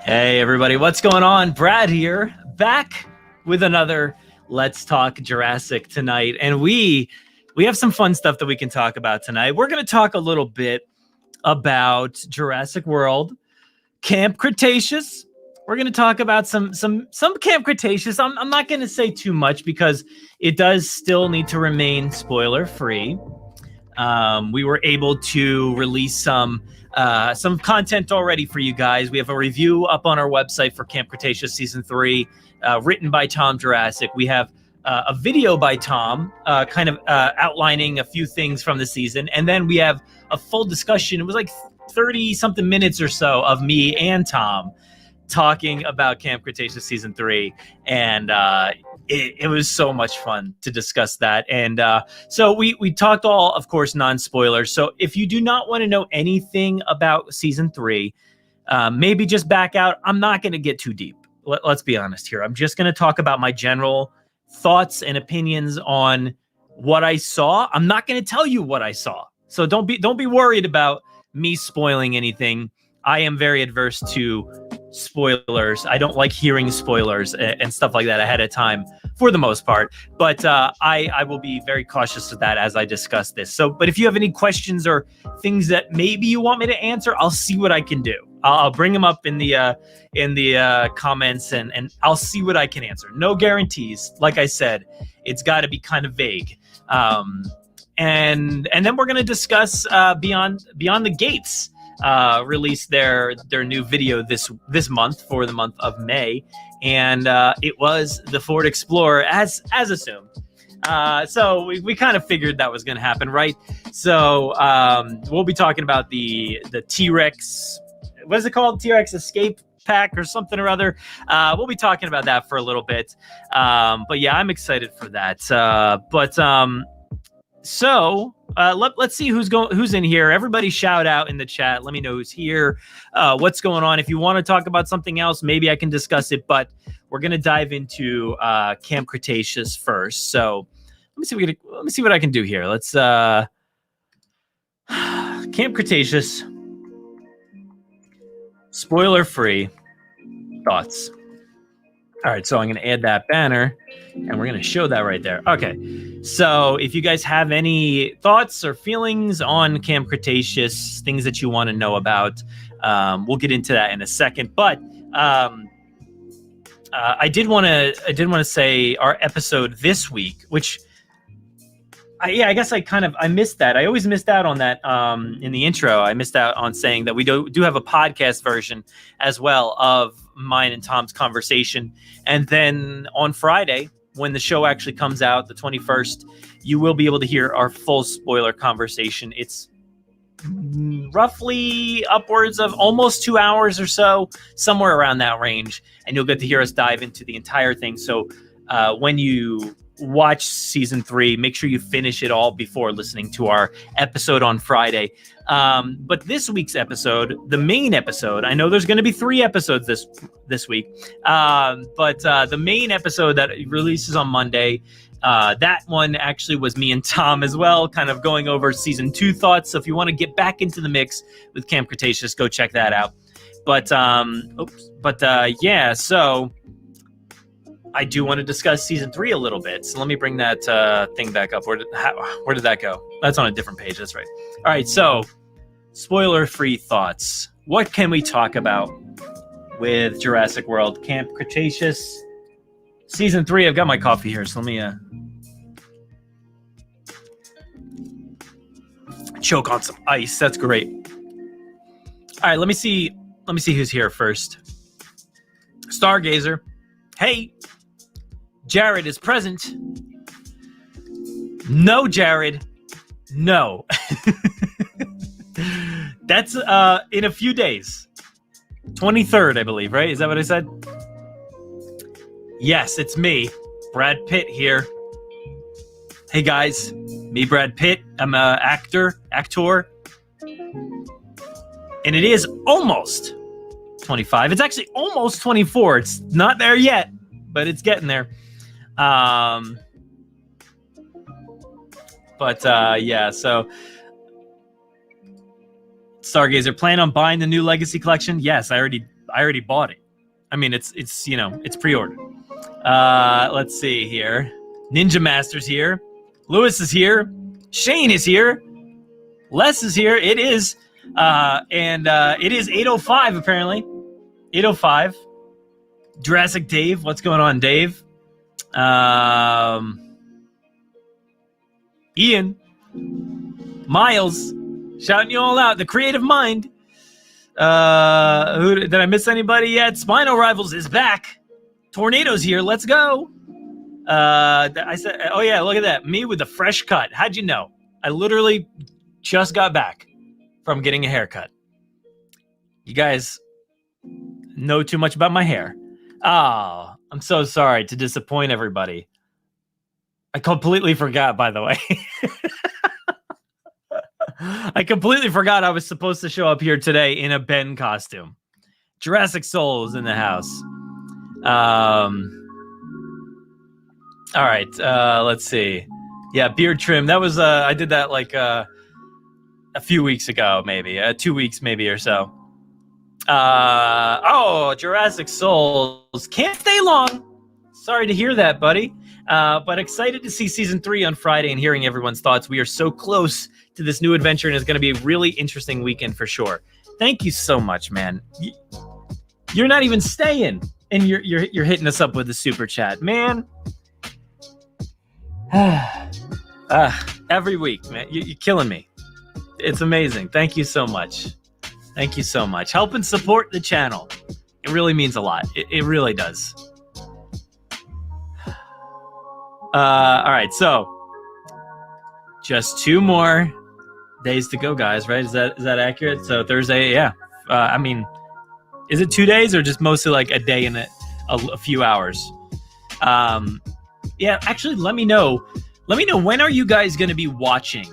Hey everybody, what's going on? Brad here, back with another Let's Talk Jurassic tonight. And we have some fun stuff that we can talk about tonight. We're going to talk a little bit about Jurassic World, Camp Cretaceous. We're going to talk about some Camp Cretaceous. I'm not going to say too much because it does still need to remain spoiler free. We were able to release some content already for you guys. We have a review up on our website for Camp Cretaceous Season 3, written by Tom Jurassic. We have a video by Tom, outlining a few things from the season. And then we have a full discussion. It was like 30-something minutes or so of me and Tom talking about Camp Cretaceous Season 3. And it was so much fun to discuss that. And so we talked all, of course, non-spoilers. So if you do not want to know anything about Season 3, maybe just back out. I'm not going to get too deep. Let's be honest here. I'm just going to talk about my general thoughts and opinions on what I saw. I'm not going to tell you what I saw. So don't be worried about me spoiling anything. I am very adverse to spoilers. I don't like hearing spoilers and stuff like that ahead of time for the most part, but I will be very cautious of that as I discuss this. So, but if you have any questions or things that maybe you want me to answer, I'll see what I can do. I'll bring them up in the comments and I'll see what I can answer. No guarantees. Like I said, it's got to be kind of vague. And then we're going to discuss Beyond the Gates. Released their new video this month for the month of May, and it was the Ford Explorer as assumed. So we kind of figured that was going to happen, right? So we'll be talking about the T-Rex. What is it called? T-Rex Escape Pack or something or other. We'll be talking about that for a little bit. But yeah, I'm excited for that. So let's see who's in here. Everybody shout out in the chat. Let me know who's here, what's going on. If you want to talk about something else, maybe I can discuss it, but we're going to dive into Camp Cretaceous first. So let me see what I can do here. Let's Camp Cretaceous, spoiler free thoughts. All right, so I'm going to add that banner, and we're going to show that right there. Okay, so if you guys have any thoughts or feelings on Camp Cretaceous, things that you want to know about, we'll get into that in a second. But I did want to say our episode this week, which I guess I missed that. I always missed out on that in the intro. I missed out on saying that we do have a podcast version as well of mine and Tom's conversation. And then on Friday, when the show actually comes out, the 21st, you will be able to hear our full spoiler conversation. It's roughly upwards of almost 2 hours or so, somewhere around that range. And you'll get to hear us dive into the entire thing. So when you watch Season 3, make sure you finish it all before listening to our episode on Friday. But this week's episode, the main episode, I know there's going to be 3 episodes this week, but the main episode that releases on Monday, that one actually was me and Tom as well, kind of going over Season 2 thoughts. So if you want to get back into the mix with Camp Cretaceous, go check that out. But yeah, so I do want to discuss Season 3 a little bit. So let me bring that thing back up. Where did that go? That's on a different page. That's right. All right. So spoiler-free thoughts. What can we talk about with Jurassic World? Camp Cretaceous Season 3. I've got my coffee here. So let me choke on some ice. That's great. All right. Let me see who's here first. Stargazer. Hey. Jared is present. No, Jared. No. That's in a few days. 23rd, I believe, right? Is that what I said? Yes, it's me, Brad Pitt here. Hey guys, me, Brad Pitt. I'm an actor. And it is almost 25. It's actually almost 24. It's not there yet, but it's getting there. Yeah, so Stargazer, plan on buying the new Legacy Collection? Yes, I I already bought it. I mean, it's it's pre-ordered. Let's see here. Ninja Master's here. Lewis is here. Shane is here. Les is here. It is. And it is 8:05 apparently. 8:05. Jurassic Dave. What's going on, Dave? Ian. Miles. Shouting you all out. The creative mind. Did I miss anybody yet? Spino Rivals is back. Tornado's here. Let's go. I said, oh yeah, look at that. Me with the fresh cut. How'd you know? I literally just got back from getting a haircut. You guys know too much about my hair. Oh, I'm so sorry to disappoint everybody. I completely forgot, by the way. I completely forgot I was supposed to show up here today in a Ben costume. Jurassic Soul is in the house. All right, let's see. Yeah, beard trim. That was I did that like a few weeks ago, maybe 2 weeks, maybe or so. Jurassic Souls can't stay long. Sorry to hear that, buddy. But excited to see season 3 on Friday and hearing everyone's thoughts. We are so close to this new adventure, and it's going to be a really interesting weekend for sure. Thank you so much, man. You're not even staying, and you're hitting us up with the super chat, man. Every week, man. You're killing me. It's amazing. Thank you so much. Thank you so much. Help and support the channel. It really means a lot. It really does. All right, so just 2 more days to go, guys, right? Is that accurate? So Thursday, yeah. I mean, is it 2 days or just mostly like a day and a few hours? Yeah, actually, let me know. Let me know, when are you guys going to be watching?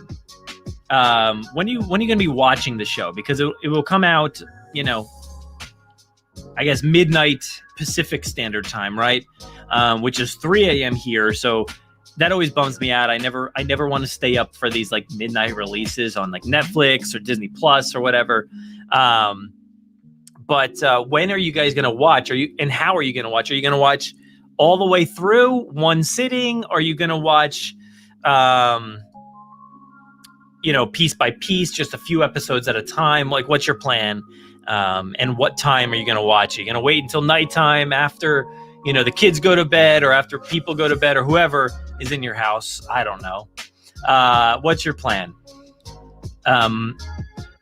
When are you going to be watching the show? Because it will come out, I guess midnight Pacific Standard Time, right? Which is 3 a.m. here. So that always bums me out. I never want to stay up for these like midnight releases on like Netflix or Disney Plus or whatever. But when are you guys going to watch? And how are you going to watch? Are you going to watch all the way through one sitting? Or are you going to watch, piece by piece, just a few episodes at a time? Like, what's your plan? And what time are you going to watch? Are you going to wait until nighttime after, the kids go to bed, or after people go to bed, or whoever is in your house? I don't know. What's your plan?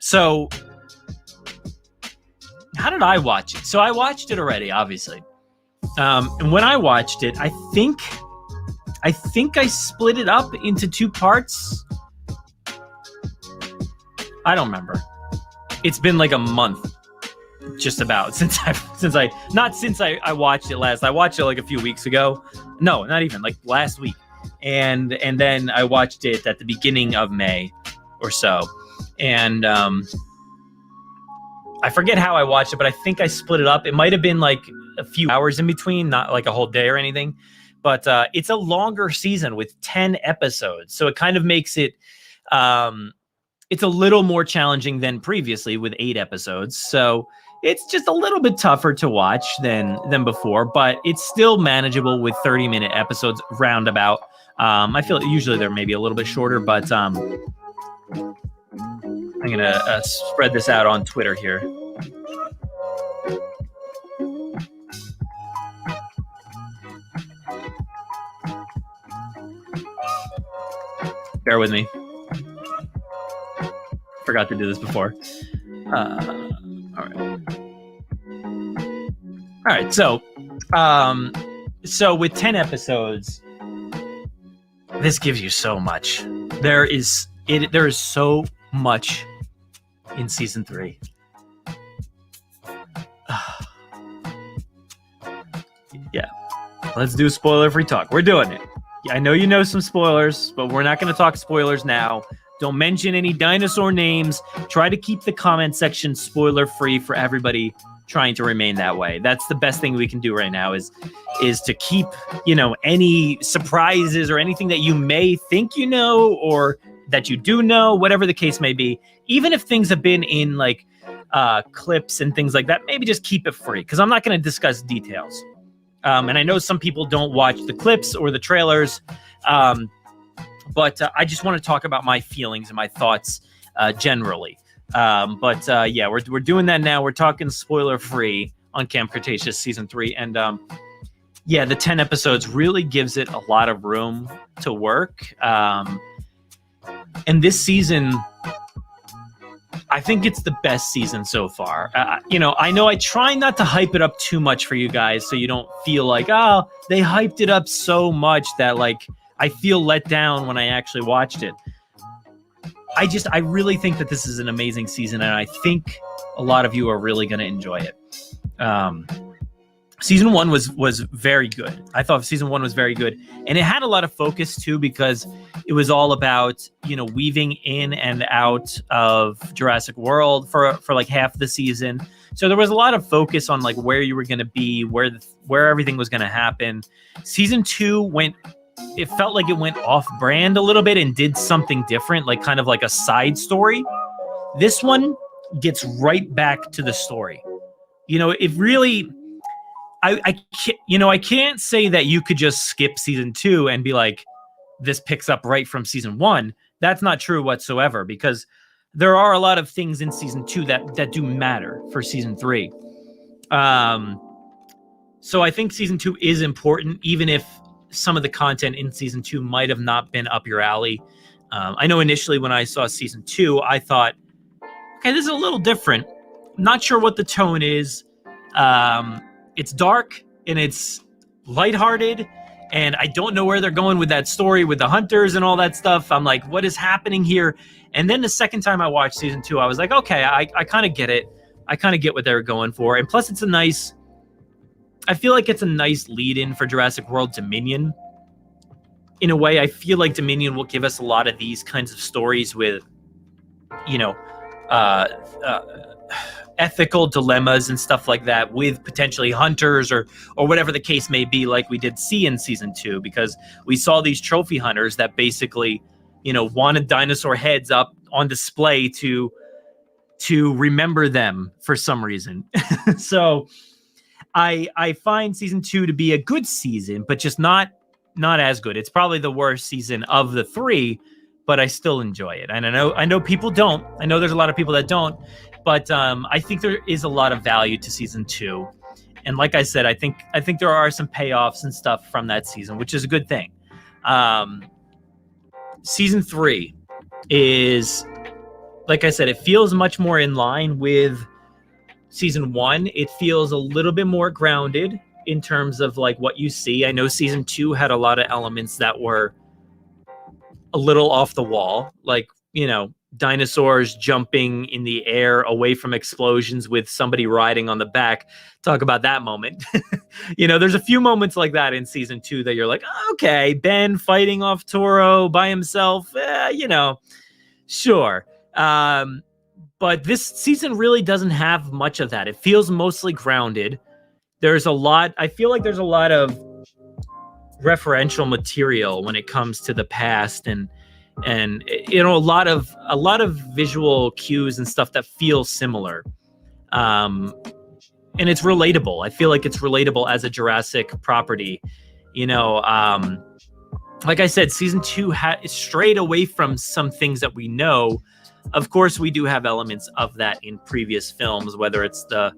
So how did I watch it? So I watched it already, obviously. And when I watched it, I think I split it up into 2 parts. I don't remember. It's been like a month, just about, since I watched it last. I watched it like a few weeks ago. No, not even, like last week. And then I watched it at the beginning of May or so. And I forget how I watched it, but I think I split it up. It might have been like a few hours in between, not like a whole day or anything. But it's a longer season with 10 episodes. So it kind of makes it, it's a little more challenging than previously with 8 episodes. So it's just a little bit tougher to watch than before, but it's still manageable with 30-minute episodes roundabout. I feel usually they're maybe a little bit shorter, but I'm going to spread this out on Twitter here. Bear with me. Forgot to do this before. All right. So with 10 episodes, this gives you so much. There is so much in season 3. Yeah. Let's do spoiler-free talk. We're doing it. I know you know some spoilers, but we're not going to talk spoilers now. Don't mention any dinosaur names. Try to keep the comment section spoiler-free for everybody trying to remain that way. That's the best thing we can do right now is to keep, any surprises or anything that you may think or that you do know, whatever the case may be. Even if things have been in like clips and things like that, maybe just keep it free, because I'm not going to discuss details. And I know some people don't watch the clips or the trailers, but I just want to talk about my feelings and my thoughts generally. Yeah, we're doing that now. We're talking spoiler free on Camp Cretaceous season 3, and yeah, the 10 episodes really gives it a lot of room to work. And this season, I think it's the best season so far. I know I try not to hype it up too much for you guys, so you don't feel like, oh, they hyped it up so much that like I feel let down when I actually watched it. I really think that this is an amazing season, and I think a lot of you are really going to enjoy it. Season 1 was very good. I thought season 1 was very good, and it had a lot of focus too, because it was all about, weaving in and out of Jurassic World for like half the season. So there was a lot of focus on like where you were going to be, where everything was going to happen. Season 2 it felt like it went off brand a little bit and did something different, like kind of like a side story. This one gets right back to the story. It really, I can't say that you could just skip season 2 and be like, this picks up right from season 1. That's not true whatsoever, because there are a lot of things in season 2 that do matter for season 3. So I think season 2 is important, even if some of the content in season 2 might have not been up your alley. I know initially when I saw season 2, I thought, okay, this is a little different. Not sure what the tone is. It's dark and it's lighthearted, and I don't know where they're going with that story with the hunters and all that stuff. I'm like, what is happening here? And then the second time I watched season 2, I was like, okay, I kind of get it. I kind of get what they're going for. And plus I feel like it's a nice lead-in for Jurassic World Dominion. In a way, I feel like Dominion will give us a lot of these kinds of stories with, ethical dilemmas and stuff like that, with potentially hunters or whatever the case may be, like we did see in season 2, because we saw these trophy hunters that basically, wanted dinosaur heads up on display to remember them for some reason. So I find season 2 to be a good season, but just not as good. It's probably the worst season of the 3, but I still enjoy it. And I know people don't. I know there's a lot of people that don't, but I think there is a lot of value to season 2. And like I said, I think there are some payoffs and stuff from that season, which is a good thing. Season 3 is, like I said, it feels much more in line with season 1. It feels a little bit more grounded in terms of like what you see. I know season 2 had a lot of elements that were a little off the wall, like, dinosaurs jumping in the air away from explosions with somebody riding on the back. Talk about that moment. There's a few moments like that in season 2 that you're like, okay, Ben fighting off Toro by himself, sure. But this season really doesn't have much of that. It feels mostly grounded. I feel like there's a lot of referential material when it comes to the past, and a lot of visual cues and stuff that feel similar. And it's relatable. I feel like it's relatable as a Jurassic property. Like I said, season 2 strayed away from some things that we know. Of course, we do have elements of that in previous films, whether it's the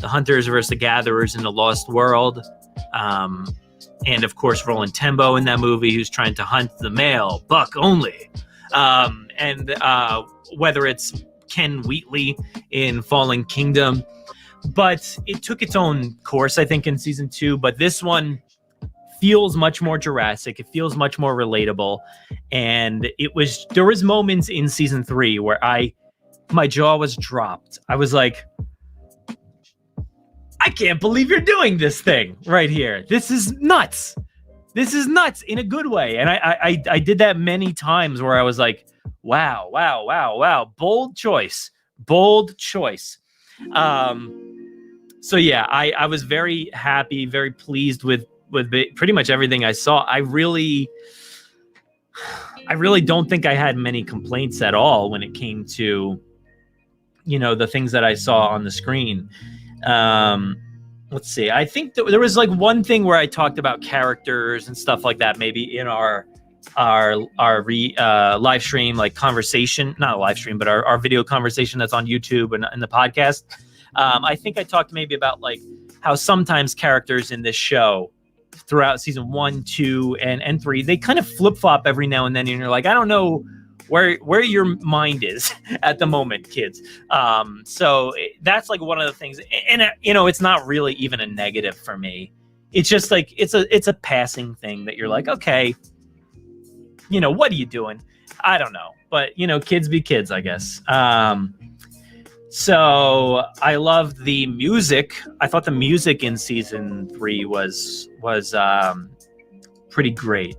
hunters versus the gatherers in the Lost World. And of course, Roland Tembo in that movie, who's trying to hunt the male buck only. And whether it's Ken Wheatley in Fallen Kingdom. But it took its own course, I think, in season 2. But this one feels much more Jurassic. It feels much more relatable. And there was moments in season 3 where my jaw was dropped. I was like, I can't believe you're doing this thing right here. This is nuts. This is nuts in a good way. And I did that many times where I was like, wow. Bold choice. So yeah, I was very happy, very pleased with pretty much everything I saw. I really don't think I had many complaints at all when it came to, the things that I saw on the screen. Let's see. I think there was like one thing where I talked about characters and stuff like that, maybe in our live stream, like conversation, not a live stream, but our video conversation that's on YouTube and the podcast. I think I talked maybe about like how sometimes characters in this show throughout season 1, 2, and 3, they kind of flip flop every now and then, and you're like, I don't know where your mind is at the moment, kids. So that's like one of the things, and it's not really even a negative for me. It's just like it's a passing thing that you're like, okay, what are you doing? I don't know, but kids be kids, I guess. So I loved the music. I thought the music in season 3 was pretty great.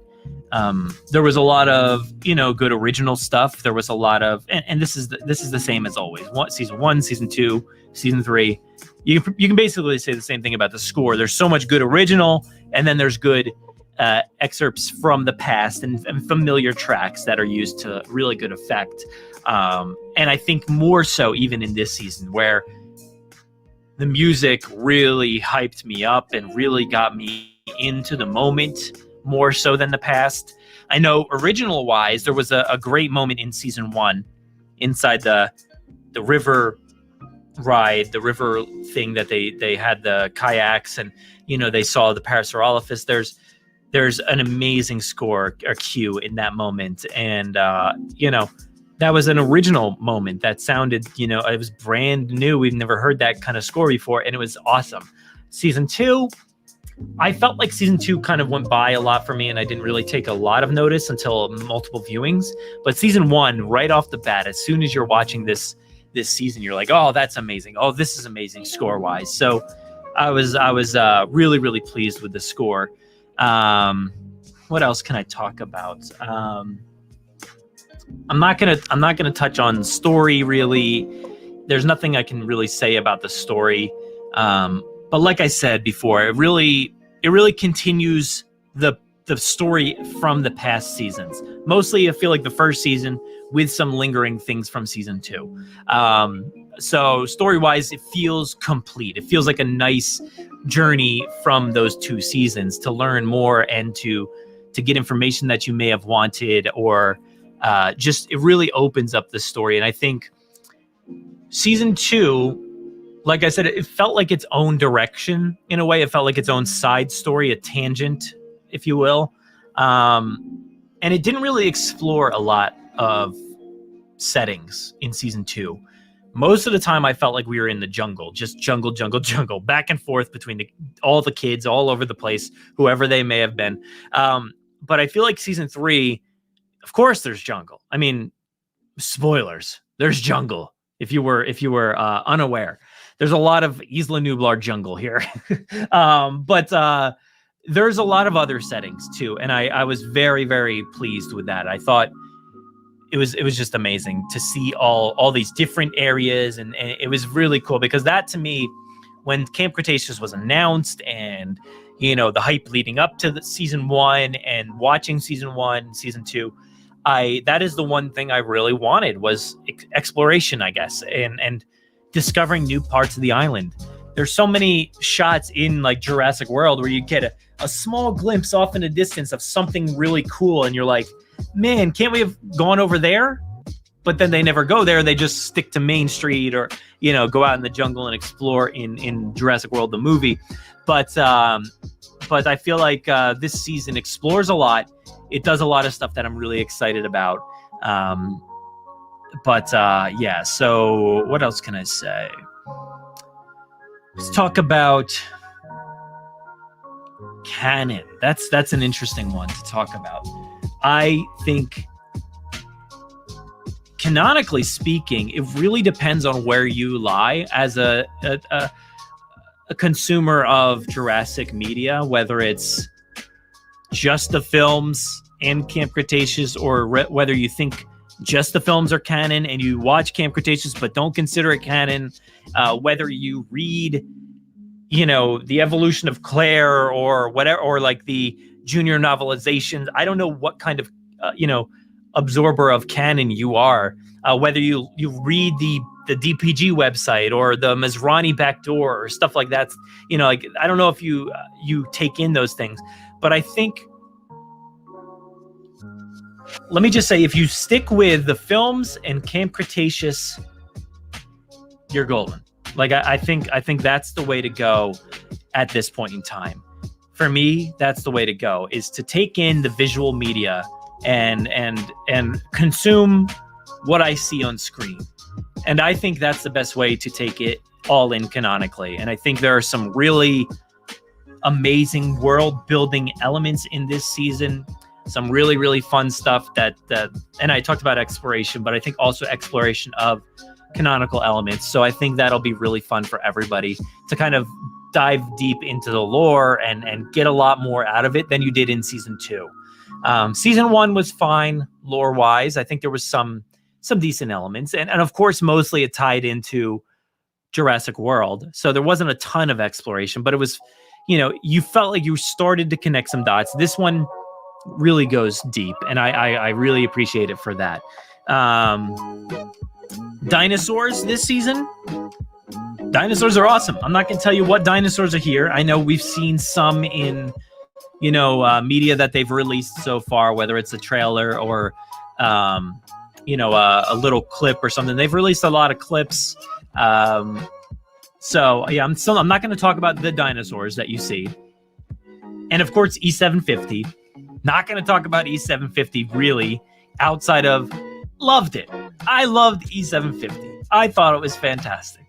There was a lot of good original stuff. There was a lot of, and this is the same as always. Season 1, season 2, season 3. You can basically say the same thing about the score. There's so much good original, and then there's good excerpts from the past and familiar tracks that are used to really good effect. And I think more so even in this season, where the music really hyped me up and really got me into the moment more so than the past. I know original wise, there was a great moment in season 1 inside the river ride, the river thing that they had the kayaks and, they saw the Parasaurolophus. There's an amazing score or cue in that moment. And, that was an original moment that sounded, it was brand new. We've never heard that kind of score before, and it was awesome. Season 2, I felt like season 2 kind of went by a lot for me, and I didn't really take a lot of notice until multiple viewings. But season 1, right off the bat, as soon as you're watching this season, you're like, oh, that's amazing. Oh, this is amazing score-wise. So I was really, really pleased with the score. What else can I talk about? I'm not gonna touch on story really. There's nothing I can really say about the story. But like I said before, it really continues the story from the past seasons. Mostly, I feel like the first season with some lingering things from season 2. So story-wise, it feels complete. It feels like a nice journey from those 2 seasons to learn more and to get information that you may have wanted, or just it really opens up the story. And I think season 2, like I said, it felt like its own direction in a way. It felt like its own side story, a tangent, if you will. And it didn't really explore a lot of settings in season 2. Most of the time I felt like we were in the jungle, just jungle, back and forth between all the kids all over the place, whoever they may have been. But I feel like season 3, of course there's jungle. I mean, spoilers, there's jungle. If you were unaware, there's a lot of Isla Nublar jungle here. But there's a lot of other settings too. And I was very, very pleased with that. I thought it was just amazing to see all these different areas. And it was really cool because that, to me, when Camp Cretaceous was announced and, the hype leading up to the season 1 and watching season 1, season 2, that is the one thing I really wanted was exploration, I guess, and discovering new parts of the island. There's so many shots in like Jurassic World where you get a small glimpse off in the distance of something really cool, and you're like, man, can't we have gone over there? But then they never go there. They just stick to Main Street or, go out in the jungle and explore in Jurassic World, the movie. But I feel like this season explores a lot. It does a lot of stuff that I'm really excited about. Yeah, so what else can I say? Let's talk about canon. That's an interesting one to talk about. I think, canonically speaking, it really depends on where you lie as a consumer of Jurassic media, whether it's just the films and Camp Cretaceous, or whether you think just the films are canon and you watch Camp Cretaceous but don't consider it canon, whether you read, the Evolution of Claire or whatever, or like the junior novelizations. I don't know what kind of, absorber of canon you are, whether you read the the DPG website or the Masrani backdoor or stuff like that. You know, like, I don't know if you take in those things, but I think, let me just say, if you stick with the films and Camp Cretaceous, you're golden. Like, I think that's the way to go at this point in time. For me, that's the way to go, is to take in the visual media and consume what I see on screen. And I think that's the best way to take it all in canonically. And I think there are some really amazing world building elements in this season. Some really, really fun stuff that and I talked about exploration, but I think also exploration of canonical elements. So I think that'll be really fun for everybody to kind of dive deep into the lore and get a lot more out of it than you did in season 2. Season 1 was fine lore wise. I think there was some decent elements, and of course mostly it tied into Jurassic World, so there wasn't a ton of exploration, but it was, you know, you felt like you started to connect some dots. This one really goes deep, and I really appreciate it for that. Dinosaurs this season, dinosaurs are awesome. I'm not going to tell you what dinosaurs are here. I know we've seen some in, you know, media that they've released so far, whether it's a trailer or, you know, a little clip or something. They've released a lot of clips. So yeah, I'm not going to talk about the dinosaurs that you see. And of course, E750. Not going to talk about E750 really, outside of loved it. I loved E750. I thought it was fantastic.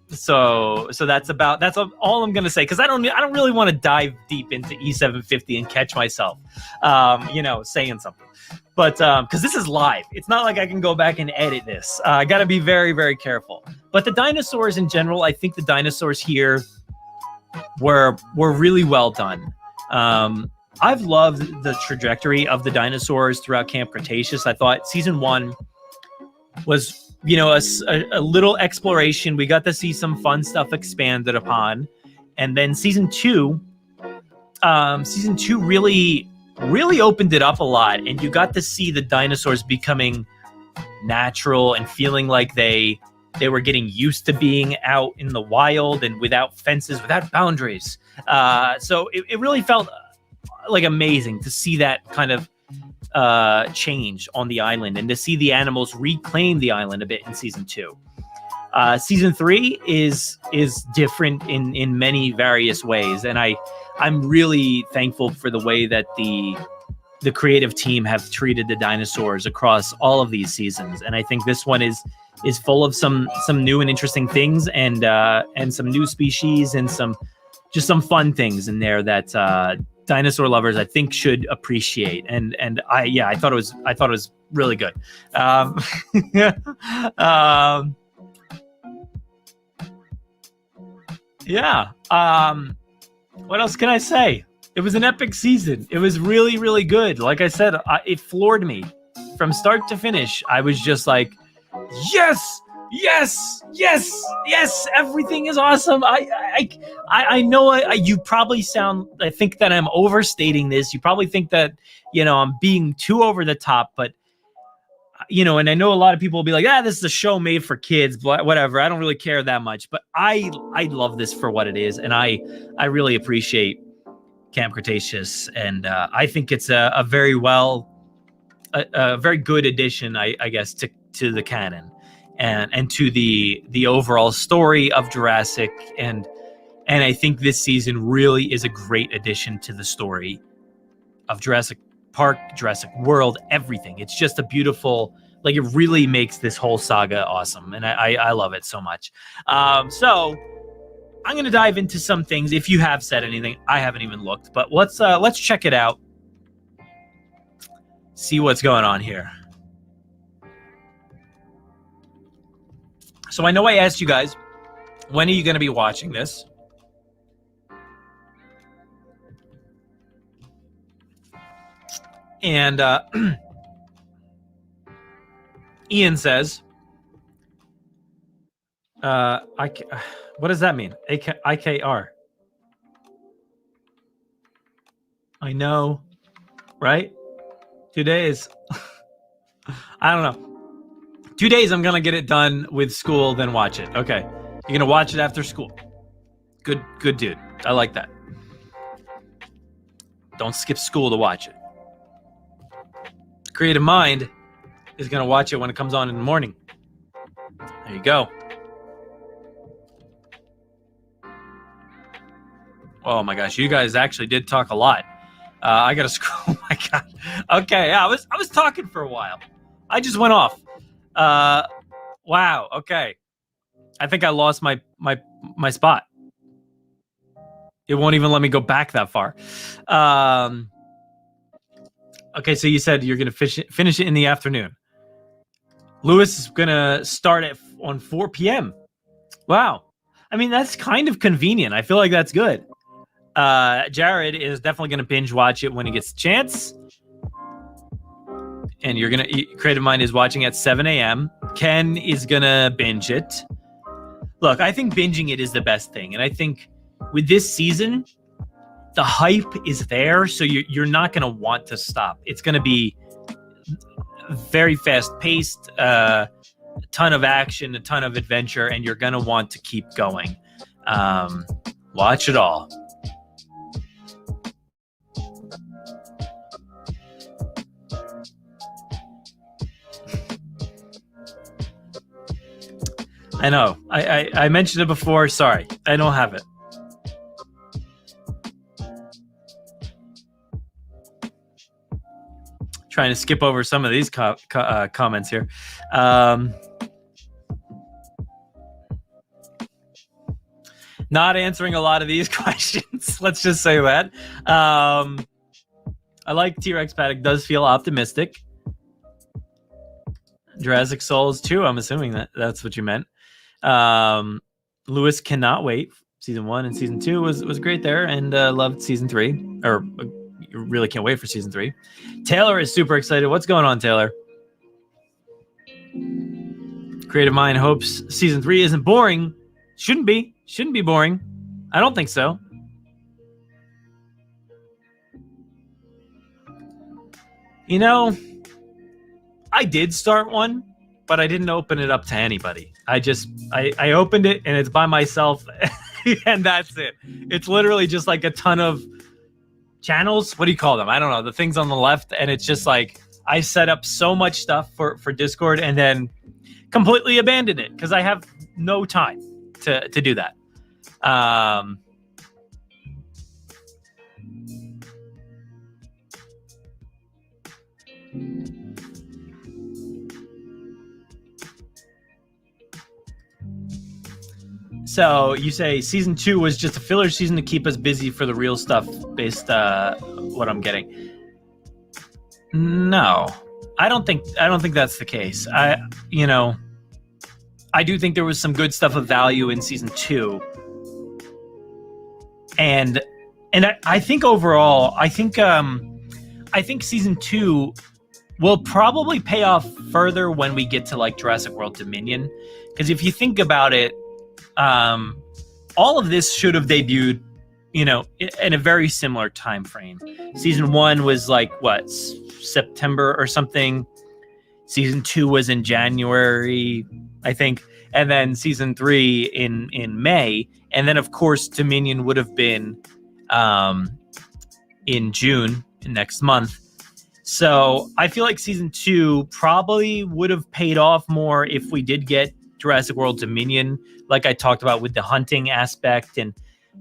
So that's all I'm gonna say, because I don't really want to dive deep into E750 and catch myself, you know, saying something. But because this is live, it's not like I can go back and edit this. I got to be very, very careful. But the dinosaurs in general, I think the dinosaurs here were really well done. I've loved the trajectory of the dinosaurs throughout Camp Cretaceous. I thought season 1 was, you know, a little exploration. We got to see some fun stuff expanded upon. And then season 2 really opened it up a lot. And you got to see the dinosaurs becoming natural and feeling like they were getting used to being out in the wild and without fences, without boundaries. So it really felt like amazing to see that kind of change on the island, and to see the animals reclaim the island a bit in season 2. Season 3 is different in many various ways, and I'm really thankful for the way that the creative team have treated the dinosaurs across all of these seasons. And I think this one is full of some new and interesting things, and some new species, and some fun things in there that dinosaur lovers, I think, should appreciate. And I thought it was really good. What else can I say? It was an epic season. It was really, really good. Like I said, it floored me from start to finish. I was just like, yes, everything is awesome. I know you probably I think that I'm overstating this. You probably think that, you know, I'm being too over the top, but, you know, and I know a lot of people will be like, this is a show made for kids, but whatever. I don't really care that much, but I love this for what it is. And I really appreciate Camp Cretaceous. And I think it's a very good addition, I guess, to the canon. And to the overall story of Jurassic, and I think this season really is a great addition to the story of Jurassic Park, Jurassic World, everything. It's just a beautiful, like, it really makes this whole saga awesome, and I love it so much. So I'm gonna dive into some things. If you have said anything, I haven't even looked, but let's check it out. See what's going on here. So I know I asked you guys, when are you going to be watching this? And Ian says, what does that mean? IKR. I know, right? 2 days. I don't know. 2 days, I'm gonna get it done with school, then watch it. Okay, you're gonna watch it after school. Good dude. I like that. Don't skip school to watch it. Creative mind is gonna watch it when it comes on in the morning. There you go. Oh my gosh, you guys actually did talk a lot. I gotta scroll. Oh my god. Okay, yeah, I was talking for a while. I just went off. Wow. Okay. I think I lost my spot. It won't even let me go back that far. Okay, so you said you're gonna finish it in the afternoon. Lewis is gonna start on 4 p.m. Wow. I mean, that's kind of convenient. I feel like that's good. Jared is definitely gonna binge watch it when he gets a chance. And you're gonna Creative Mind is watching at 7 a.m. Ken is gonna binge it. Look, I think binging it is the best thing, and I think with this season, the hype is there, so you're not gonna want to stop. It's gonna be very fast paced, a ton of action, a ton of adventure, and you're gonna want to keep going. Watch it all. I know. I mentioned it before. Sorry, I don't have it. Trying to skip over some of these comments here. Not answering a lot of these questions. Let's just say that. I like T-Rex Paddock. Does feel optimistic. Jurassic Souls 2. I'm assuming that's what you meant. Lewis cannot wait. Season 1 and season 2 was great there, and loved season 3. Or you really can't wait for season 3. Taylor is super excited. What's going on, Taylor? Creative Mind hopes season 3 isn't boring. Shouldn't be boring. I don't think so. You know, I did start one, but I didn't open it up to anybody. I opened it and it's by myself and that's it. It's literally just like a ton of channels. What do you call them? I don't know. The things on the left. And it's just like, I set up so much stuff for Discord and then completely abandoned it because I have no time to do that. So you say season 2 was just a filler season to keep us busy for the real stuff based what I'm getting. No, I don't think that's the case. I do think there was some good stuff of value in season 2. And I think overall, I think season 2 will probably pay off further when we get to like Jurassic World Dominion. Because if you think about it, all of this should have debuted, in a very similar time frame. Season 1 was like September or something. Season 2 was in January, I think, and then season 3 in May, and then of course Dominion would have been in June next month. So I feel like season 2 probably would have paid off more if we did get Jurassic World Dominion, like I talked about with the hunting aspect and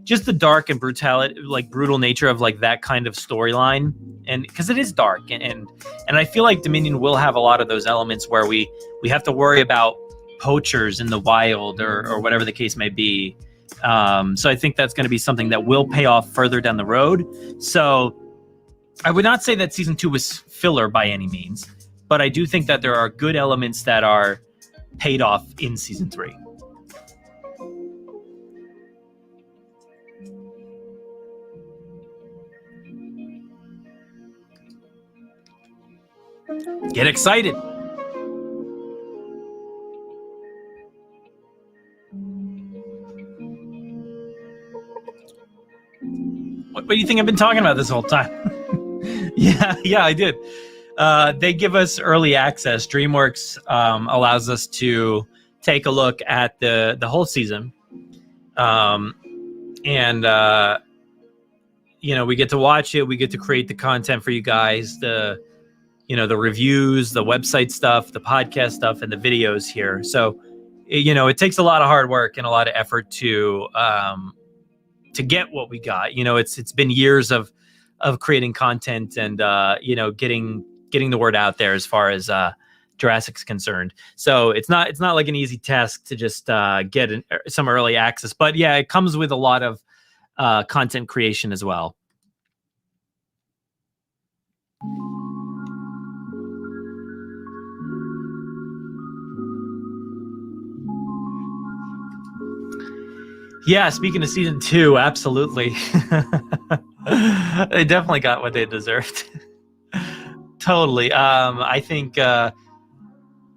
just the dark and brutal nature of like that kind of storyline. And because it is dark and I feel like Dominion will have a lot of those elements where we have to worry about poachers in the wild or whatever the case may be. So I think that's going to be something that will pay off further down the road. So I would not say that season 2 was filler by any means, but I do think that there are good elements that are paid off in season 3. Get excited. What do you think I've been talking about this whole time? Yeah, I did. They give us early access. DreamWorks allows us to take a look at the whole season, and we get to watch it. We get to create the content for you guys. The reviews, the website stuff, the podcast stuff, and the videos here. So, it takes a lot of hard work and a lot of effort to get what we got. It's been years of creating content and getting the word out there as far as Jurassic's concerned. So it's not like an easy task to just get some early access. But yeah, it comes with a lot of content creation as well. Yeah, speaking of season 2, absolutely. They definitely got what they deserved. Totally. I think that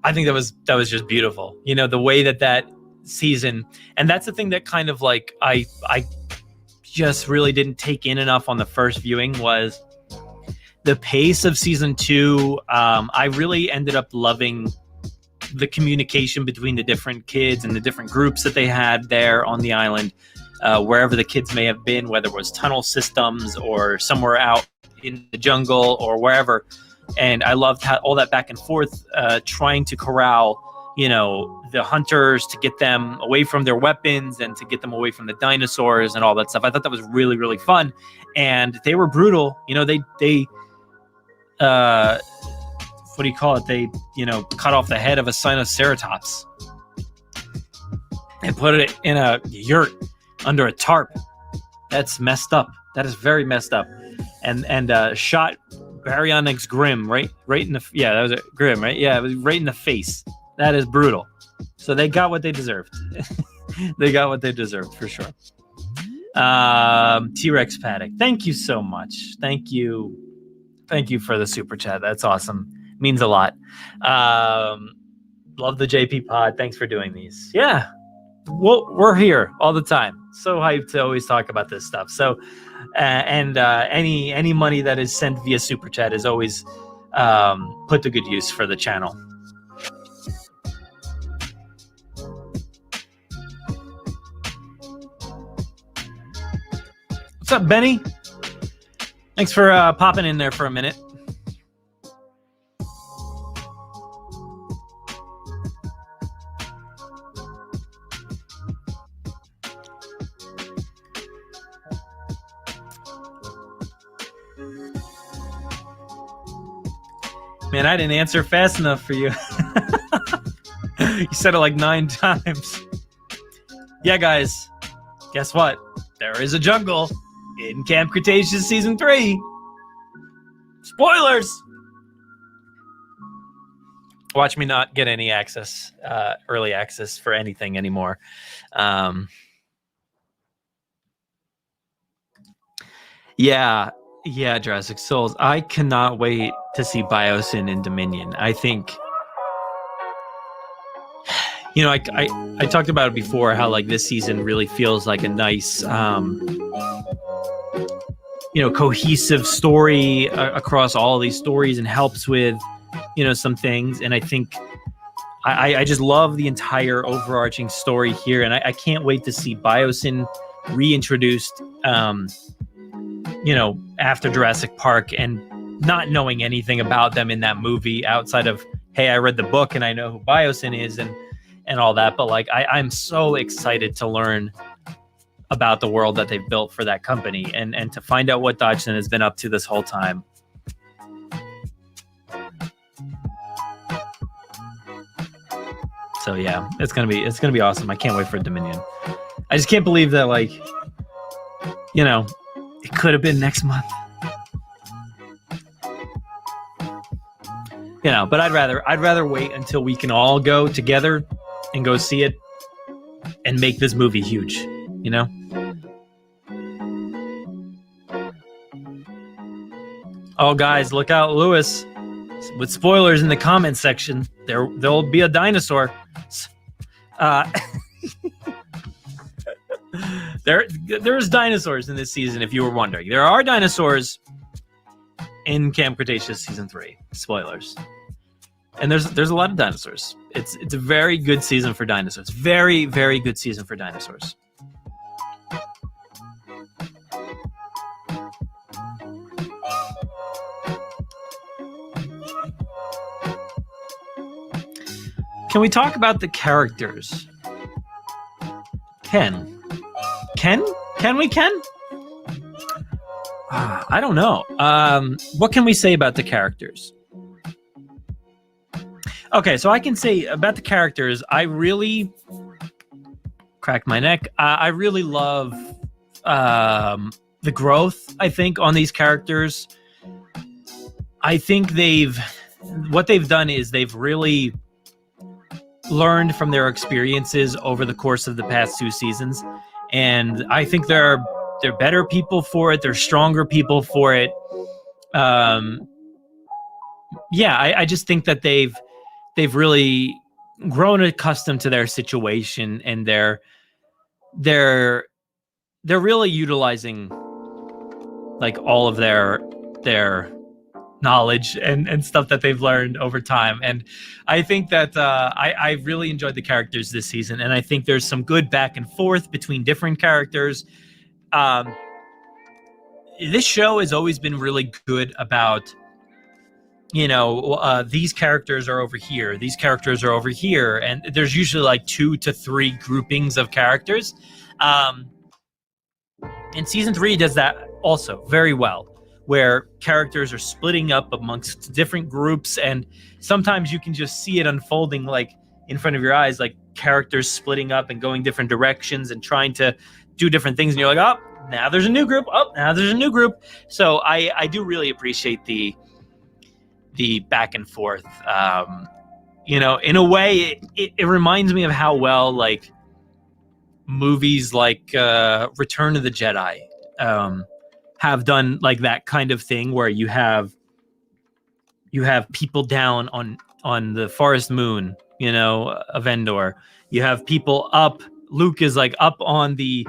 was just beautiful. The way that season, and that's the thing that kind of like I just really didn't take in enough on the first viewing was the pace of season 2. I really ended up loving the communication between the different kids and the different groups that they had there on the island, wherever the kids may have been, whether it was tunnel systems or somewhere out in the jungle or wherever. And I loved all that back and forth, trying to corral, the hunters to get them away from their weapons and to get them away from the dinosaurs and all that stuff. I thought that was really, really fun. And they were brutal. They what do you call it? They, cut off the head of a Sinoceratops and put it in a yurt under a tarp. That's messed up. That is very messed up. And shot Baryonyx Grimm right in the, yeah, that was a Grimm, right? Yeah, it was right in the face. That is brutal. So they got what they deserved. They got what they deserved for sure. T-Rex Paddock, thank you so much. Thank you for the super chat. That's awesome. Means a lot. Love the JP pod. Thanks for doing these. Yeah, we're here all the time. So hyped to always talk about this stuff. So, any money that is sent via super chat is always put to good use for the channel. What's up, Benny? Thanks for popping in there for a minute. Man, I didn't answer fast enough for you. You said it like 9 times. Yeah, guys, guess what? There is a jungle in Camp Cretaceous Season 3. Spoilers! Watch me not get any access, early access for anything anymore. Yeah, Jurassic Souls. I cannot wait to see Biosyn in Dominion. I think, I talked about it before, how like this season really feels like a nice, cohesive story across all of these stories and helps with, some things. And I think I just love the entire overarching story here. And I can't wait to see Biosyn reintroduced, after Jurassic Park, and not knowing anything about them in that movie outside of, hey, I read the book and I know who Biosyn is and all that. But like, I'm so excited to learn about the world that they've built for that company and to find out what Dodgson has been up to this whole time. So yeah, it's gonna be awesome. I can't wait for Dominion. I just can't believe that, like, it could have been next month. But I'd rather wait until we can all go together and go see it and make this movie huge, Oh, guys, look out, Lewis. With spoilers in the comment section, there'll be a dinosaur. There's dinosaurs in this season, if you were wondering. There are dinosaurs in Camp Cretaceous season 3. Spoilers. And there's a lot of dinosaurs. It's a very good season for dinosaurs. Very, very good season for dinosaurs. Can we talk about the characters? Can we? I don't know. What can we say about the characters? Okay, so I can say about the characters, I really crack my neck. I really love the growth, I think, on these characters. I think what they've done is they've really learned from their experiences over the course of the past 2 seasons. And I think they're better people for it. They're stronger people for it. I just think that they've really grown accustomed to their situation, and they're really utilizing like all of their knowledge and stuff that they've learned over time. And I think that I really enjoyed the characters this season, and I think there's some good back and forth between different characters. This show has always been really good about, these characters are over here, these characters are over here, and there's usually like 2 to 3 groupings of characters. And season 3 does that also very well, where characters are splitting up amongst different groups, and sometimes you can just see it unfolding like in front of your eyes, like characters splitting up and going different directions and trying to do different things, and you're like, oh, now there's a new group. Oh, now there's a new group. So I do really appreciate the back and forth. In a way, it reminds me of how well like movies like Return of the Jedi have done like that kind of thing, where you have people down on the forest moon, of Endor. You have people up. Luke is like up on the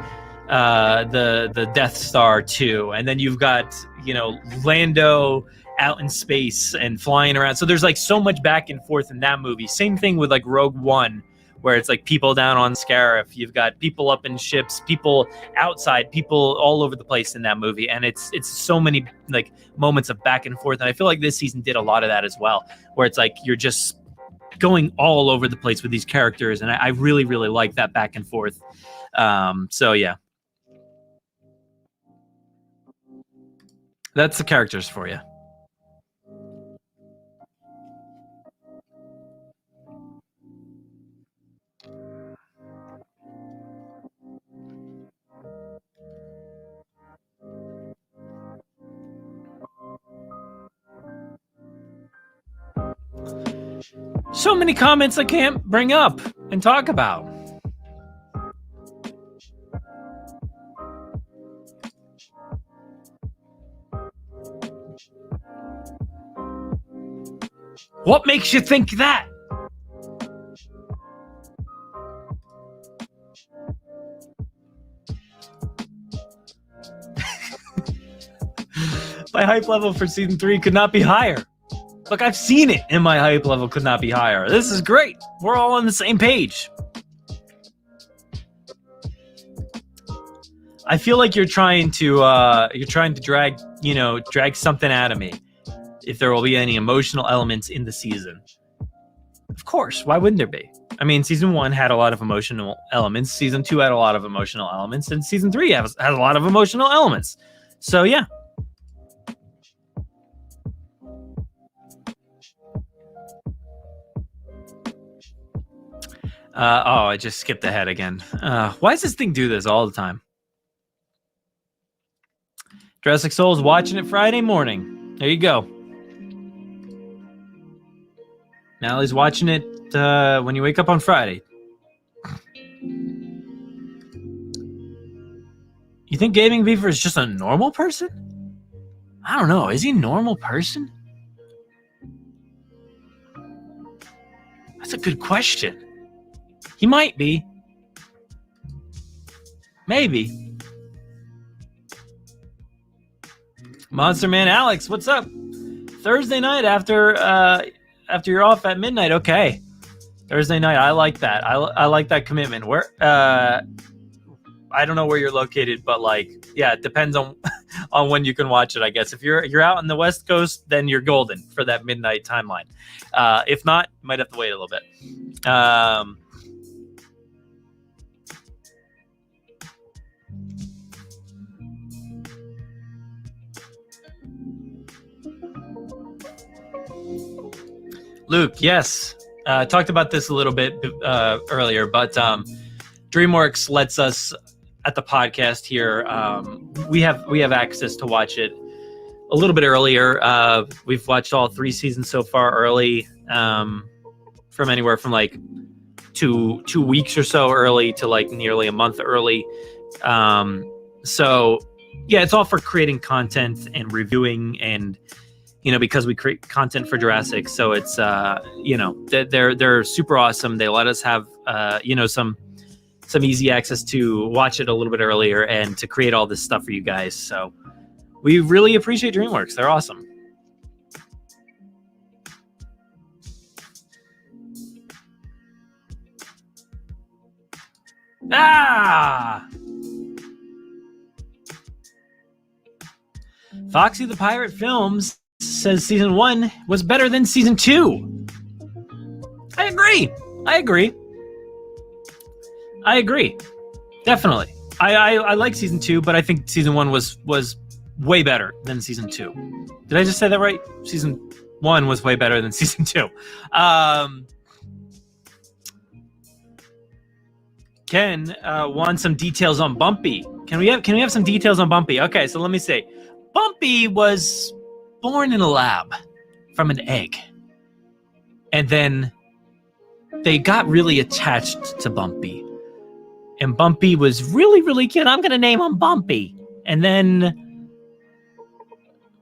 Death Star too, and then you've got Lando out in space and flying around. So there's like so much back and forth in that movie. Same thing with like Rogue One, where it's like people down on Scarif. You've got people up in ships, people outside, people all over the place in that movie. And it's so many like moments of back and forth. And I feel like this season did a lot of that as well, where it's like you're just going all over the place with these characters. And I really, really like that back and forth. So yeah. That's the characters for you. So many comments I can't bring up and talk about. What makes you think that? My hype level for season 3 could not be higher. Look, I've seen it, and my hype level could not be higher. This is great. We're all on the same page. I feel like you're trying to drag something out of me. If there will be any emotional elements in the season. Of course, why wouldn't there be? I mean, season 1 had a lot of emotional elements. Season 2 had a lot of emotional elements, and season 3 has a lot of emotional elements. So yeah. I just skipped ahead again. Why does this thing do this all the time? Jurassic Soul's watching it Friday morning. There you go. Mally's watching it when you wake up on Friday. You think Gaming Beaver is just a normal person? I don't know. Is he a normal person? That's a good question. He might be. Maybe. Monster Man Alex, what's up? Thursday night after you're off at midnight. Okay, Thursday night. I like that. I like that commitment. Where I don't know where you're located, but it depends on on when you can watch it. I guess if you're out on the West Coast, then you're golden for that midnight timeline. If not, you might have to wait a little bit. Luke, yes, talked about this a little bit earlier, but DreamWorks lets us at the podcast here. We have access to watch it a little bit earlier. We've watched all 3 seasons so far early, from anywhere from 2 weeks or so early to nearly a month early. So yeah, it's all for creating content and reviewing, and because we create content for Jurassic, so it's they're super awesome. They let us have some easy access to watch it a little bit earlier and to create all this stuff for you guys. So we really appreciate DreamWorks. They're awesome. Foxy the Pirate Films says season 1 was better than season 2. I agree. Definitely. I like season 2, but I think season 1 was way better than season 2. Did I just say that right? Season 1 was way better than season 2. Ken wants some details on Bumpy. Can we have some details on Bumpy? Okay, so let me see. Bumpy was born in a lab from an egg. And then they got really attached to Bumpy. And Bumpy was really, really cute. I'm going to name him Bumpy. And then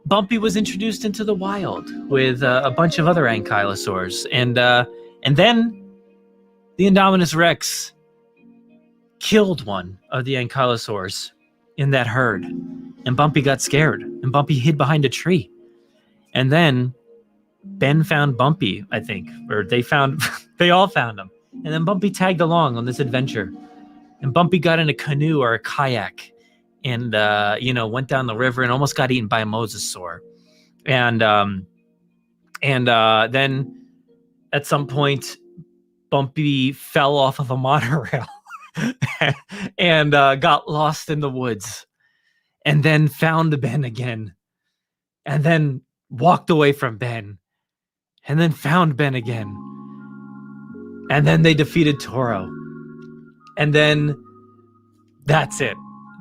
Bumpy was introduced into the wild with a bunch of other ankylosaurs. And then the Indominus Rex killed one of the ankylosaurs in that herd. And Bumpy got scared. And Bumpy hid behind a tree. And then Ben found Bumpy, I think. Or they all found him. And then Bumpy tagged along on this adventure. And Bumpy got in a canoe or a kayak and, went down the river and almost got eaten by a mosasaur. And then at some point, Bumpy fell off of a monorail and got lost in the woods. And then found Ben again. And then walked away from Ben. And then found Ben again. And then they defeated Toro. And then that's it.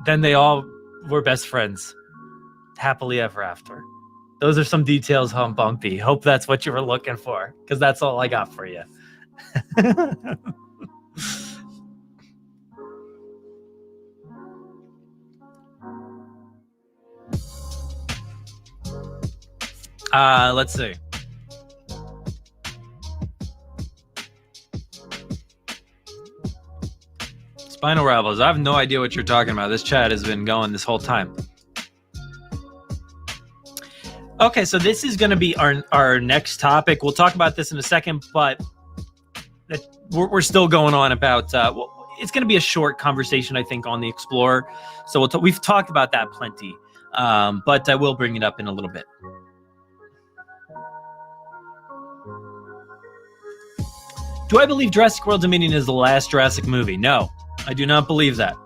Then they all were best friends. Happily ever after. Those are some details on Bumpy. Hope that's what you were looking for, because that's all I got for you. Let's see. Spinal Ravels. I have no idea what you're talking about. This chat has been going this whole time. Okay, so this is going to be our next topic. We'll talk about this in a second, but we're still going on about... it's going to be a short conversation, I think, on the Explorer. So we've talked about that plenty, but I will bring it up in a little bit. Do I believe Jurassic World Dominion is the last Jurassic movie? No, I do not believe that.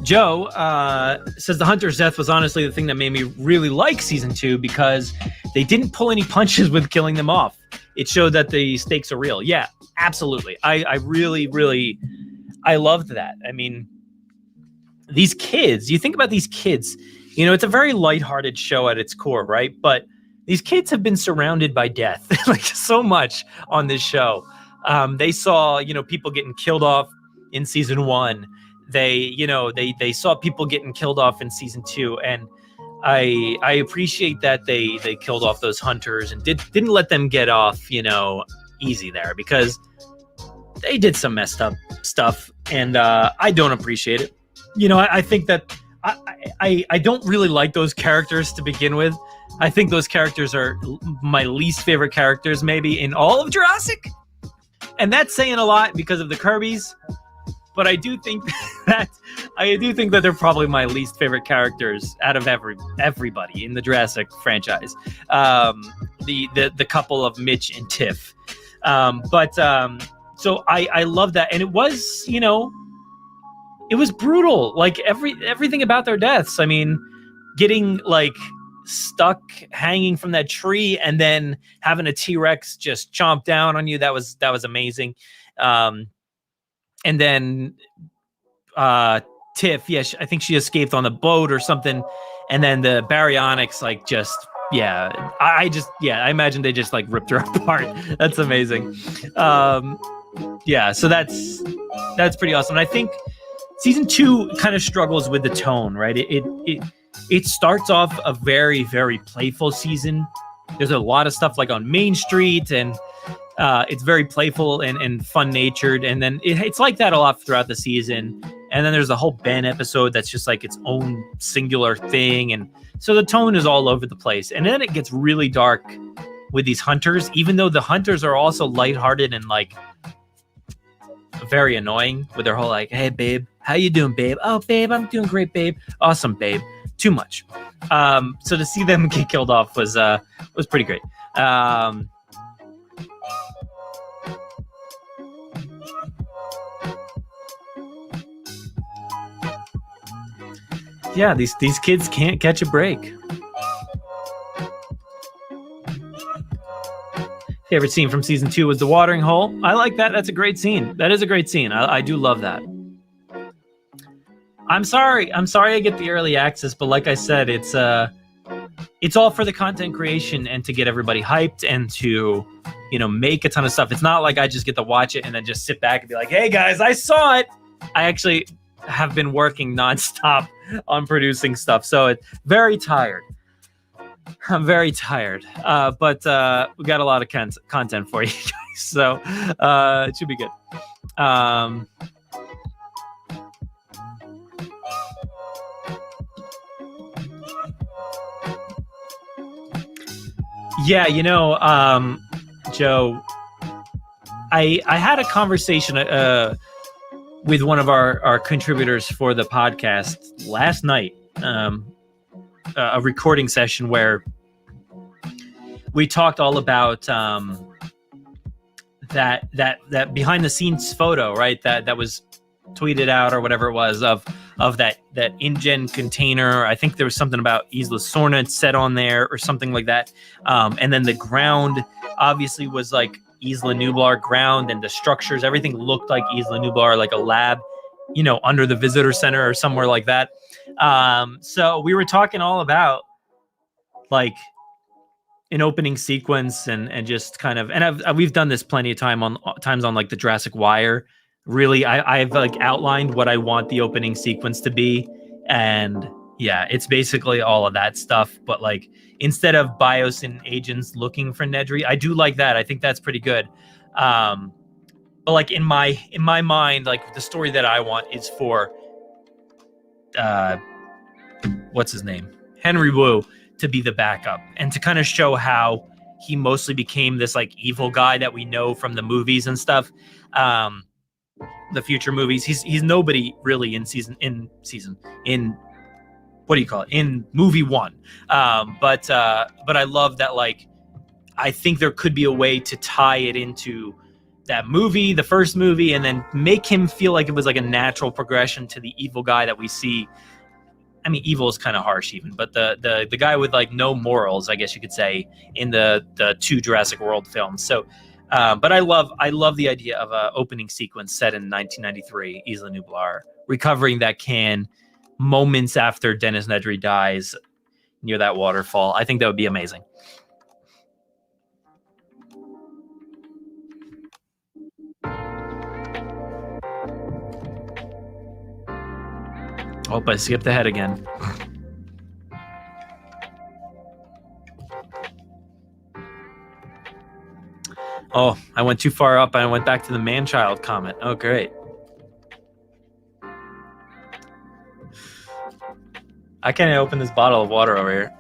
Joe says the Hunter's death was honestly the thing that made me really like season 2, because they didn't pull any punches with killing them off. It showed that the stakes are real. Yeah, absolutely. I really, really, I loved that. I mean, these kids, you think about these kids, it's a very lighthearted show at its core, right? But these kids have been surrounded by death, like so much on this show. They saw, people getting killed off in season 1. They saw people getting killed off in season 2, and I appreciate that they killed off those hunters and didn't let them get off, easy there, because they did some messed up stuff, and I don't appreciate it. You know, I think that I don't really like those characters to begin with. I think those characters are my least favorite characters, maybe in all of Jurassic, and that's saying a lot because of the Kirbys. But I do think that they're probably my least favorite characters out of everybody in the Jurassic franchise. The couple of Mitch and Tiff. So I love that, and it was, you know, it was brutal. Like everything about their deaths. I mean, getting like stuck hanging from that tree and then having a T-Rex just chomp down on you. That was amazing. And then Tiff, I think she escaped on the boat or something. And then the baryonyx, like, just, I imagine they just like ripped her apart. That's amazing. So that's pretty awesome. And I think season 2 kind of struggles with the tone, right? It starts off a very, very playful season. There's a lot of stuff like on Main Street, and it's very playful and fun-natured. And then it's like that a lot throughout the season. And then there's the whole Ben episode that's just like its own singular thing. And so the tone is all over the place. And then it gets really dark with these hunters, even though the hunters are also lighthearted and like very annoying with their whole like, hey, babe, how you doing, babe? Oh, babe, I'm doing great, babe. Awesome, babe. Too much. So to see them get killed off was pretty great. These kids can't catch a break. Favorite scene from season 2 was the watering hole. I like that. That's a great scene. That is a great scene. I do love that. I'm sorry I get the early access, but like I said, it's all for the content creation and to get everybody hyped and to, you know, make a ton of stuff. It's not like I just get to watch it and then just sit back and be like, hey guys, I saw it. I actually have been working nonstop on producing stuff, so it's very tired. I'm very tired, but we got a lot of content for you guys, so it should be good. Joe, I had a conversation with one of our contributors for the podcast last night, a recording session where we talked all about that behind the scenes photo, right? That was tweeted out or whatever it was of that InGen container. I think there was something about Isla Sorna set on there or something like that. And then the ground obviously was like Isla Nublar ground, and the structures, everything looked like Isla Nublar, like a lab, you know, under the visitor center or somewhere like that. So we were talking all about like an opening sequence and just kind of, and we've done this plenty of times on like the Jurassic Wire. Really, I've like outlined what I want the opening sequence to be, and it's basically all of that stuff. But like, instead of Bios and agents looking for Nedry, I do like that. I think that's pretty good. But like in my mind, like the story that I want is for what's his name, Henry Wu, to be the backup and to kind of show how he mostly became this like evil guy that we know from the movies and stuff. The future movies, he's nobody really in what do you call it, in movie 1. But I love that, like, I think there could be a way to tie it into that movie, the first movie, and then make him feel like it was like a natural progression to the evil guy that we see. I mean, evil is kind of harsh even, but the guy with like no morals, I guess you could say, in the 2 Jurassic World films. So but I love the idea of a opening sequence set in 1993, Isla Nublar, recovering that can moments after Dennis Nedry dies near that waterfall. I think that would be amazing. Oh, I skipped ahead again. Oh, I went too far up. I went back to the man-child comment. Oh, great. I can't even open this bottle of water over here.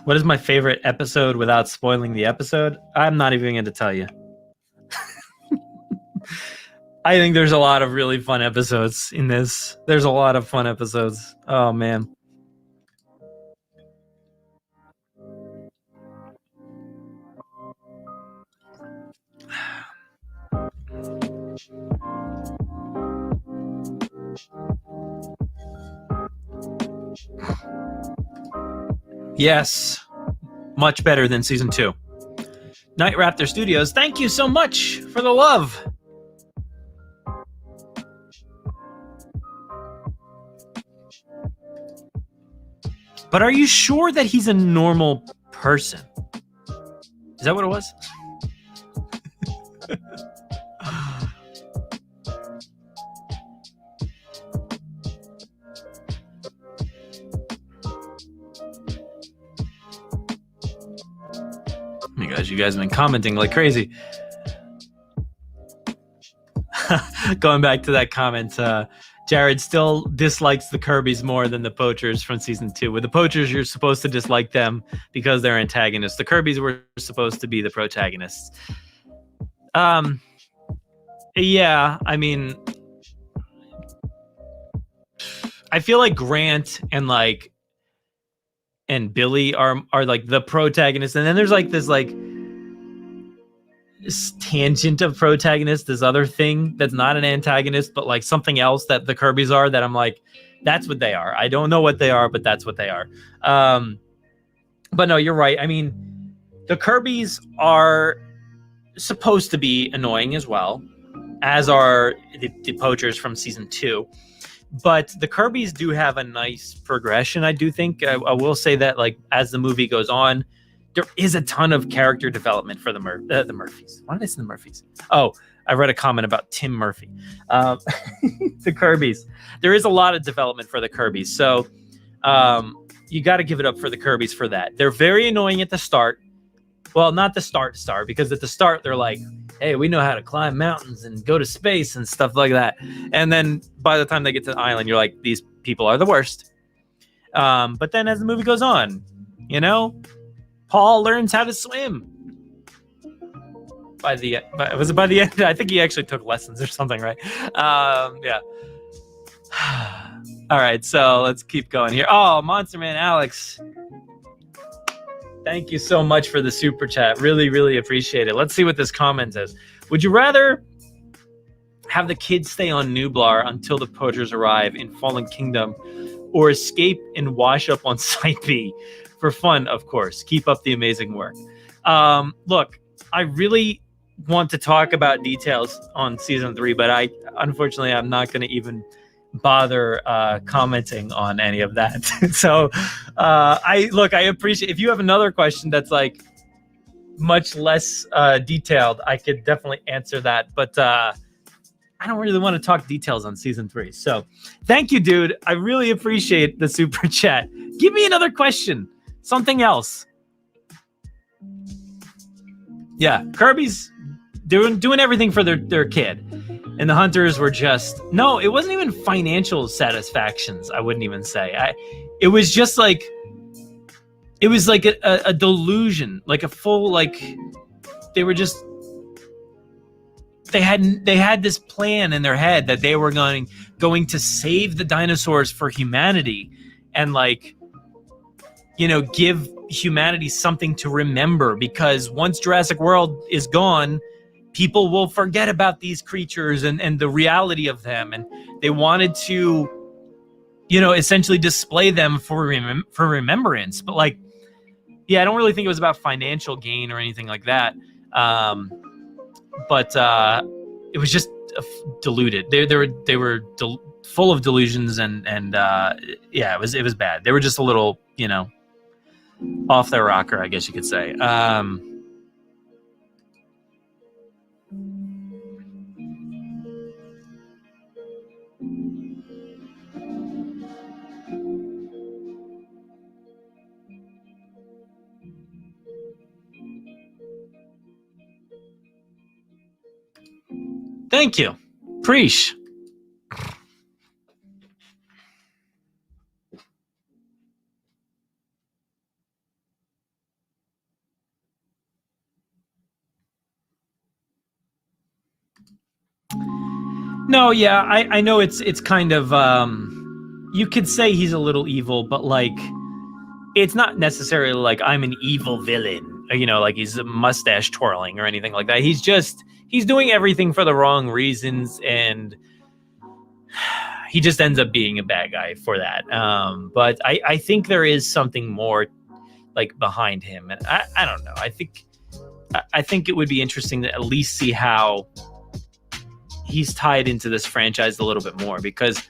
What is my favorite episode without spoiling the episode? I'm not even going to tell you. I think there's a lot of really fun episodes in this. There's a lot of fun episodes. Oh, man. Yes. Much better than season 2. Night Raptor Studios, thank you so much for the love. But are you sure that he's a normal person? Is that what it was? Oh my gosh, you guys have been commenting like crazy. Going back to that comment, Jared still dislikes the Kirbys more than the Poachers from season 2. With the Poachers, you're supposed to dislike them because they're antagonists. The Kirbys were supposed to be the protagonists. Yeah, I mean, I feel like Grant and Billy are like the protagonists, and then there's like this tangent of protagonist, this other thing that's not an antagonist, but like something else that the Kirbys are, that I'm like, that's what they are. I don't know what they are, but that's what they are. But no, you're right. I mean, the Kirbys are supposed to be annoying as well, as are the Poachers from season 2. But the Kirbys do have a nice progression, I do think. I will say that, like, as the movie goes on, there is a ton of character development for the Murphys. Why did I say the Murphys? Oh, I read a comment about Tim Murphy. The Kirbys. There is a lot of development for the Kirbys. So you got to give it up for the Kirbys for that. They're very annoying at the start. Well, not the start, because at the start, they're like, hey, we know how to climb mountains and go to space and stuff like that. And then by the time they get to the island, you're like, these people are the worst. But then as the movie goes on, Paul learns how to swim. Was it by the end? I think he actually took lessons or something, right? Yeah. All right, so let's keep going here. Oh, Monster Man Alex. Thank you so much for the super chat. Really, really appreciate it. Let's see what this comment says. Would you rather have the kids stay on Nublar until the Poachers arrive in Fallen Kingdom, or escape and wash up on Site B? For fun, of course. Keep up the amazing work. Look, I really want to talk about details on season 3, but unfortunately, I'm not going to even bother commenting on any of that. So I appreciate if you have another question that's like much less detailed, I could definitely answer that, but I don't really want to talk details on season 3. So thank you, dude. I really appreciate the super chat. Give me another question, something else. Yeah, Kirby's doing everything for their kid. And the hunters were no, it wasn't even financial satisfactions, I wouldn't even say. It was just like, it was like a delusion, like a full, like, they were just, they had this plan in their head that they were going to save the dinosaurs for humanity and, like, give humanity something to remember, because once Jurassic World is gone, people will forget about these creatures and the reality of them. And they wanted to, essentially display them for remembrance. But, like, yeah, I don't really think it was about financial gain or anything like that. But it was just deluded. They were full of delusions and yeah, it was bad. They were just a little, off their rocker, I guess you could say. Thank you. Preach. No, yeah, I know it's kind of you could say he's a little evil, but like it's not necessarily like I'm an evil villain, like he's a mustache twirling or anything like that. He's doing everything for the wrong reasons, and he just ends up being a bad guy for that. But I think there is something more like behind him, and I don't know. I think it would be interesting to at least see how he's tied into this franchise a little bit more, because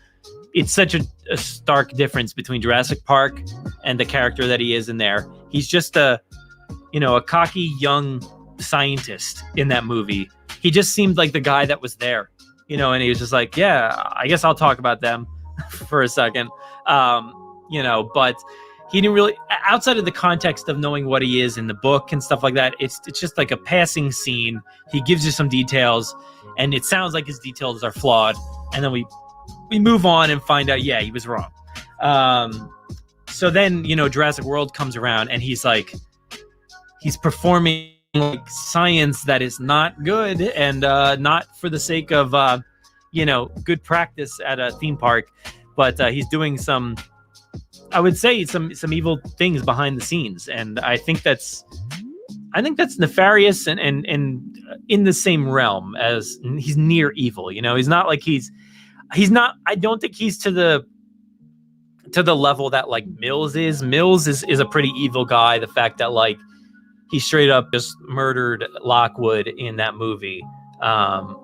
it's such a stark difference between Jurassic Park and the character that he is in there. He's just a cocky young scientist in that movie. He just seemed like the guy that was there, and he was just like, yeah, I guess I'll talk about them for a second. But he didn't really, outside of the context of knowing what he is in the book and stuff like that, it's just like a passing scene. He gives you some details, and it sounds like his details are flawed, and then we move on and find out, yeah, he was wrong. So then, Jurassic World comes around, and he's performing like science that is not good, and not for the sake of good practice at a theme park, but he's doing some, I would say, some evil things behind the scenes, and I think that's nefarious and in the same realm as he's near evil. He's not like he's not. I don't think he's to the level that like Mills is. Mills is a pretty evil guy. The fact that like he straight up just murdered Lockwood in that movie.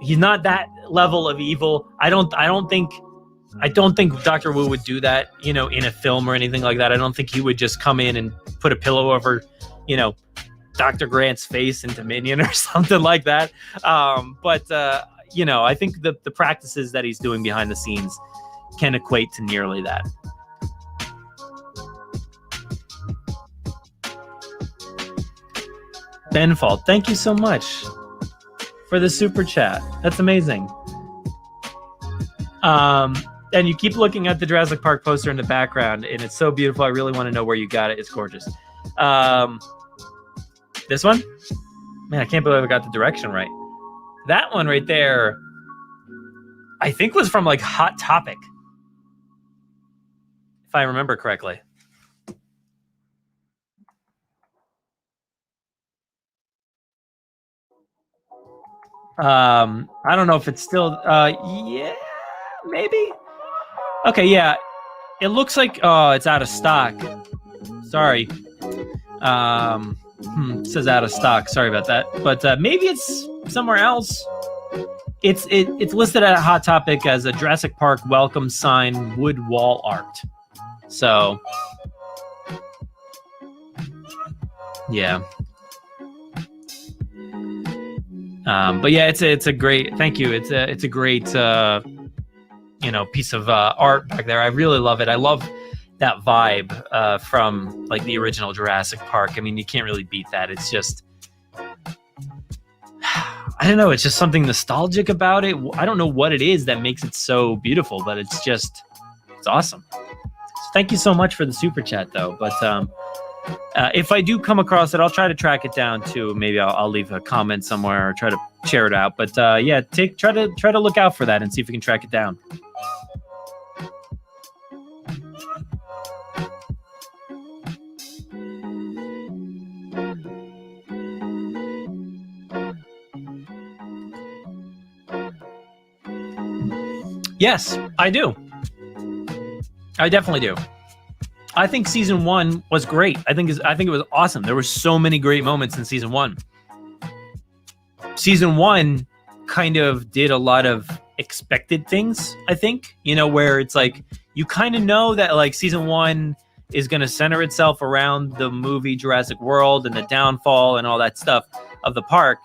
He's not that level of evil. I don't think Dr. Wu would do that, in a film or anything like that. I don't think he would just come in and put a pillow over, Dr. Grant's face in Dominion or something like that. But I think the practices that he's doing behind the scenes can equate to nearly that. Benfall, thank you so much for the super chat. That's amazing. And you keep looking at the Jurassic Park poster in the background, and it's so beautiful. I really want to know where you got it. It's gorgeous. This one? Man, I can't believe I got the direction right. That one right there, I think was from like Hot Topic, if I remember correctly. I don't know if it's still, yeah, maybe. Okay, yeah. It looks like, it's out of stock. Sorry. It says out of stock. Sorry about that. But maybe it's somewhere else. It's listed at Hot Topic as a Jurassic Park welcome sign wood wall art. So, yeah. But yeah, it's a great, thank you. It's a great, piece of art back there. I really love it. I love that vibe from like the original Jurassic Park. I mean, you can't really beat that. It's just, I don't know. It's just something nostalgic about it. I don't know what it is that makes it so beautiful, but it's awesome. So thank you so much for the super chat though. But if I do come across it, I'll try to track it down too. Maybe I'll leave a comment somewhere or try to share it out. But yeah, try to look out for that and see if we can track it down. Yes, I do. I definitely do. I think season 1 was great. I think it was awesome. There were so many great moments in season 1. Season 1 kind of did a lot of expected things, I think, where it's like you kind of know that like season 1 is going to center itself around the movie Jurassic World and the downfall and all that stuff of the park.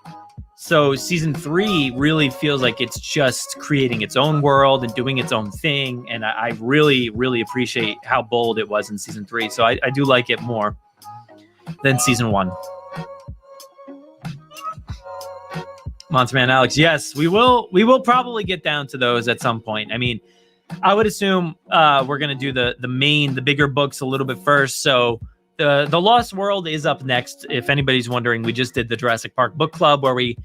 So season 3 really feels like it's just creating its own world and doing its own thing. And I really, really appreciate how bold it was in season 3. So I do like it more than season 1. Monster Man Alex. Yes, we will. We will probably get down to those at some point. I mean, I would assume we're gonna do the bigger books a little bit first. So the Lost World is up next. If anybody's wondering, we just did the Jurassic Park book club where we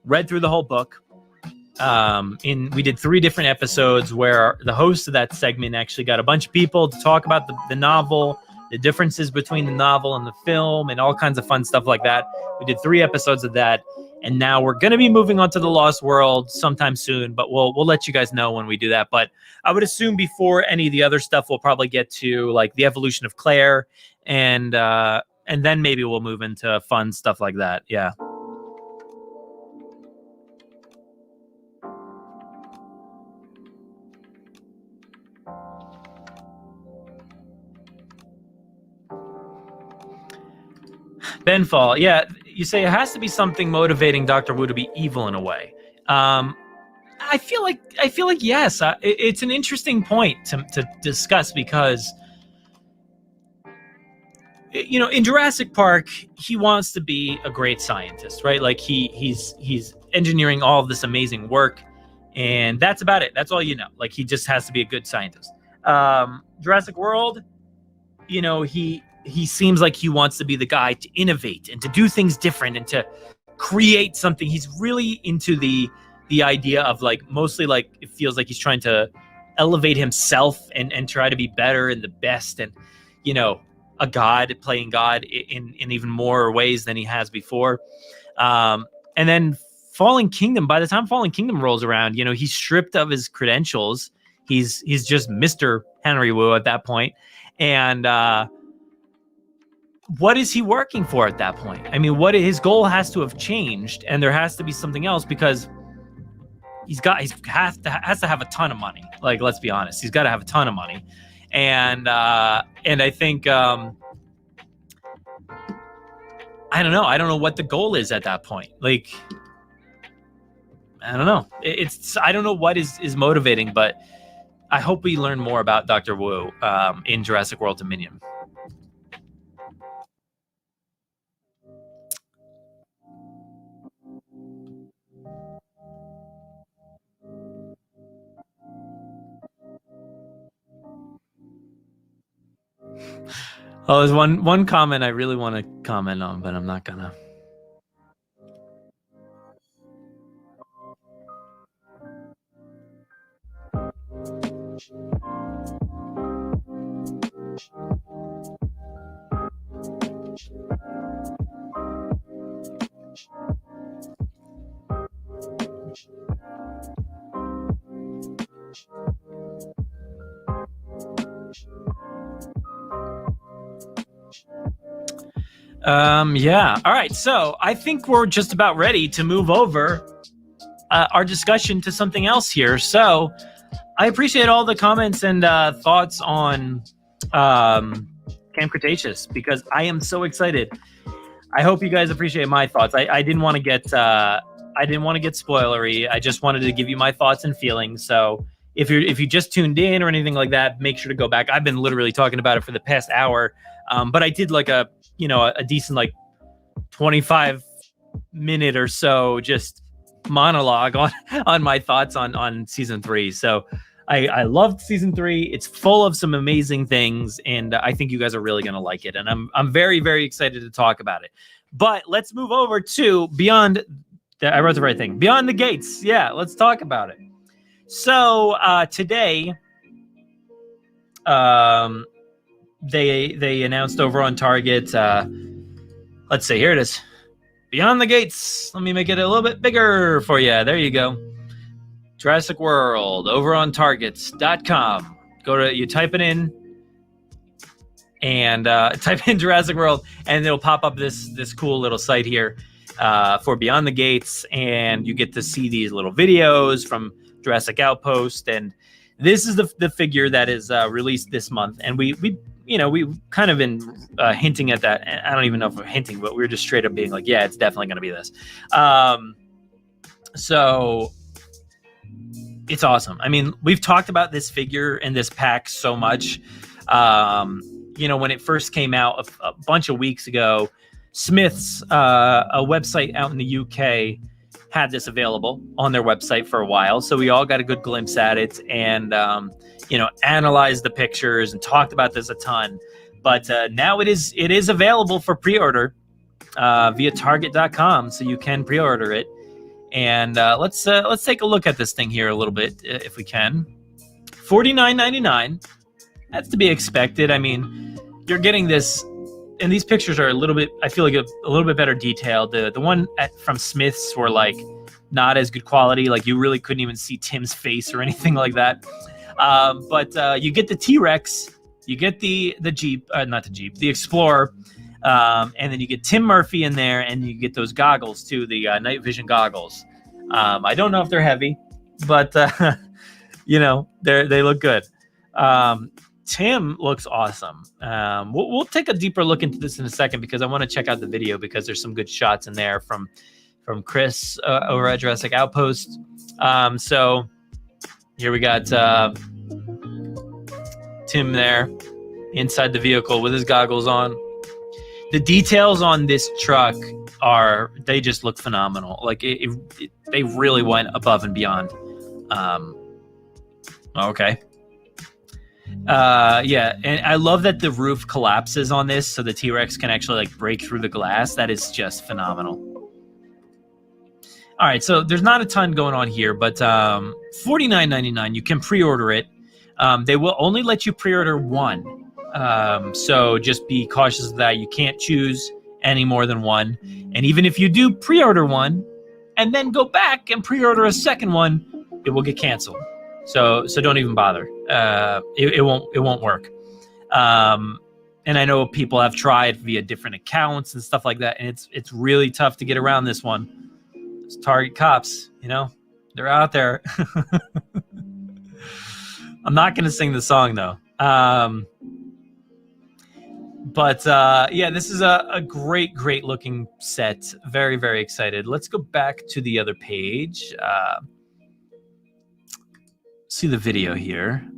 read through the whole book. We did 3 different episodes where the host of that segment actually got a bunch of people to talk about the novel, the differences between the novel and the film, and all kinds of fun stuff like that. We did 3 episodes of that, and now we're going to be moving on to the Lost World sometime soon, but we'll let you guys know when we do that. But I would assume before any of the other stuff, we'll probably get to like the evolution of Claire, and then maybe we'll move into fun stuff like that. Yeah. Benfall, yeah, you say it has to be something motivating Dr. Wu to be evil in a way. I feel like yes. It's an interesting point to discuss because, you know, in Jurassic Park, he wants to be a great scientist, right? Like he's engineering all of this amazing work, and that's about it. That's all you know. Like he just has to be a good scientist. Jurassic World, you know, he seems like he wants to be the guy to innovate and to do things different and to create something. He's really into the idea of like, mostly like, it feels like he's trying to elevate himself and try to be better and the best, and, you know, a god, playing God in even more ways than he has before. And then Fallen Kingdom, by the time Fallen Kingdom rolls around, you know, he's stripped of his credentials. He's just Mr. Henry Wu at that point. And, what is he working for at that point? I mean, his goal has to have changed, and there has to be something else, because he has to have a ton of money. Like, let's be honest, he's got to have a ton of money, and I think I don't know what the goal is at that point. Like, I don't know. I don't know what is motivating, but I hope we learn more about Dr. Wu in Jurassic World Dominion. Oh, there's one comment I really want to comment on, but I'm not gonna. Yeah. All right. So I think we're just about ready to move over our discussion to something else here. So I appreciate all the comments and thoughts on Camp Cretaceous, because I am so excited. I hope you guys appreciate my thoughts. I didn't want to get spoilery. I just wanted to give you my thoughts and feelings. So if you just tuned in or anything like that, make sure to go back. I've been literally talking about it for the past hour, but I did like a decent like 25-minute or so just monologue on my thoughts on season 3. So I loved season 3. It's full of some amazing things, and I think you guys are really going to like it. And I'm very, very excited to talk about it. But let's move over to Beyond. I wrote the right thing. Beyond the Gates. Yeah, let's talk about it. So today, they announced over on Target. Let's see. Here it is. Beyond the Gates. Let me make it a little bit bigger for you. There you go. Jurassic World over on targets.com. You type it in and type in Jurassic World, and it'll pop up this cool little site here for Beyond the Gates, and you get to see these little videos from Jurassic Outpost, and this is the figure that is released this month, and we kind of been hinting at that. I don't even know if we're hinting, but we're just straight up being like, yeah, it's definitely going to be this. So it's awesome. I mean, we've talked about this figure and this pack so much. When it first came out a bunch of weeks ago, Smith's, a website out in the UK, had this available on their website for a while, so we all got a good glimpse at it and analyzed the pictures and talked about this a ton. But now it is available for pre-order via Target.com, so you can pre-order it. And let's take a look at this thing here a little bit, if we can. $49.99. That's to be expected. I mean, you're getting this, and these pictures are a little bit, I feel like a little bit better detailed. The one from Smith's were like not as good quality. Like you really couldn't even see Tim's face or anything like that. But you get the T-Rex, you get the Jeep, not the Jeep, the Explorer, and then you get Tim Murphy in there, and you get those goggles too, the night vision goggles. I don't know if they're heavy, but they look good. Tim looks awesome. We'll take a deeper look into this in a second because I want to check out the video because there's some good shots in there from Chris over at Jurassic Outpost. So here we got Tim there inside the vehicle with his goggles on. The details on this truck they just look phenomenal. Like they really went above and beyond. Okay. Yeah, and I love that the roof collapses on this so the T-Rex can actually like break through the glass. That is just phenomenal. All right, so there's not a ton going on here, but $49.99, you can pre-order it. They will only let you pre-order one. So just be cautious of that. You can't choose any more than one. And even if you do pre-order one and then go back and pre-order a second one, it will get canceled. So don't even bother. It won't work. And I know people have tried via different accounts and stuff like that, and it's really tough to get around this one. It's Target cops, they're out there. I'm not going to sing the song though. But yeah, this is a great looking set. Very, very excited. Let's go back to the other page. See the video here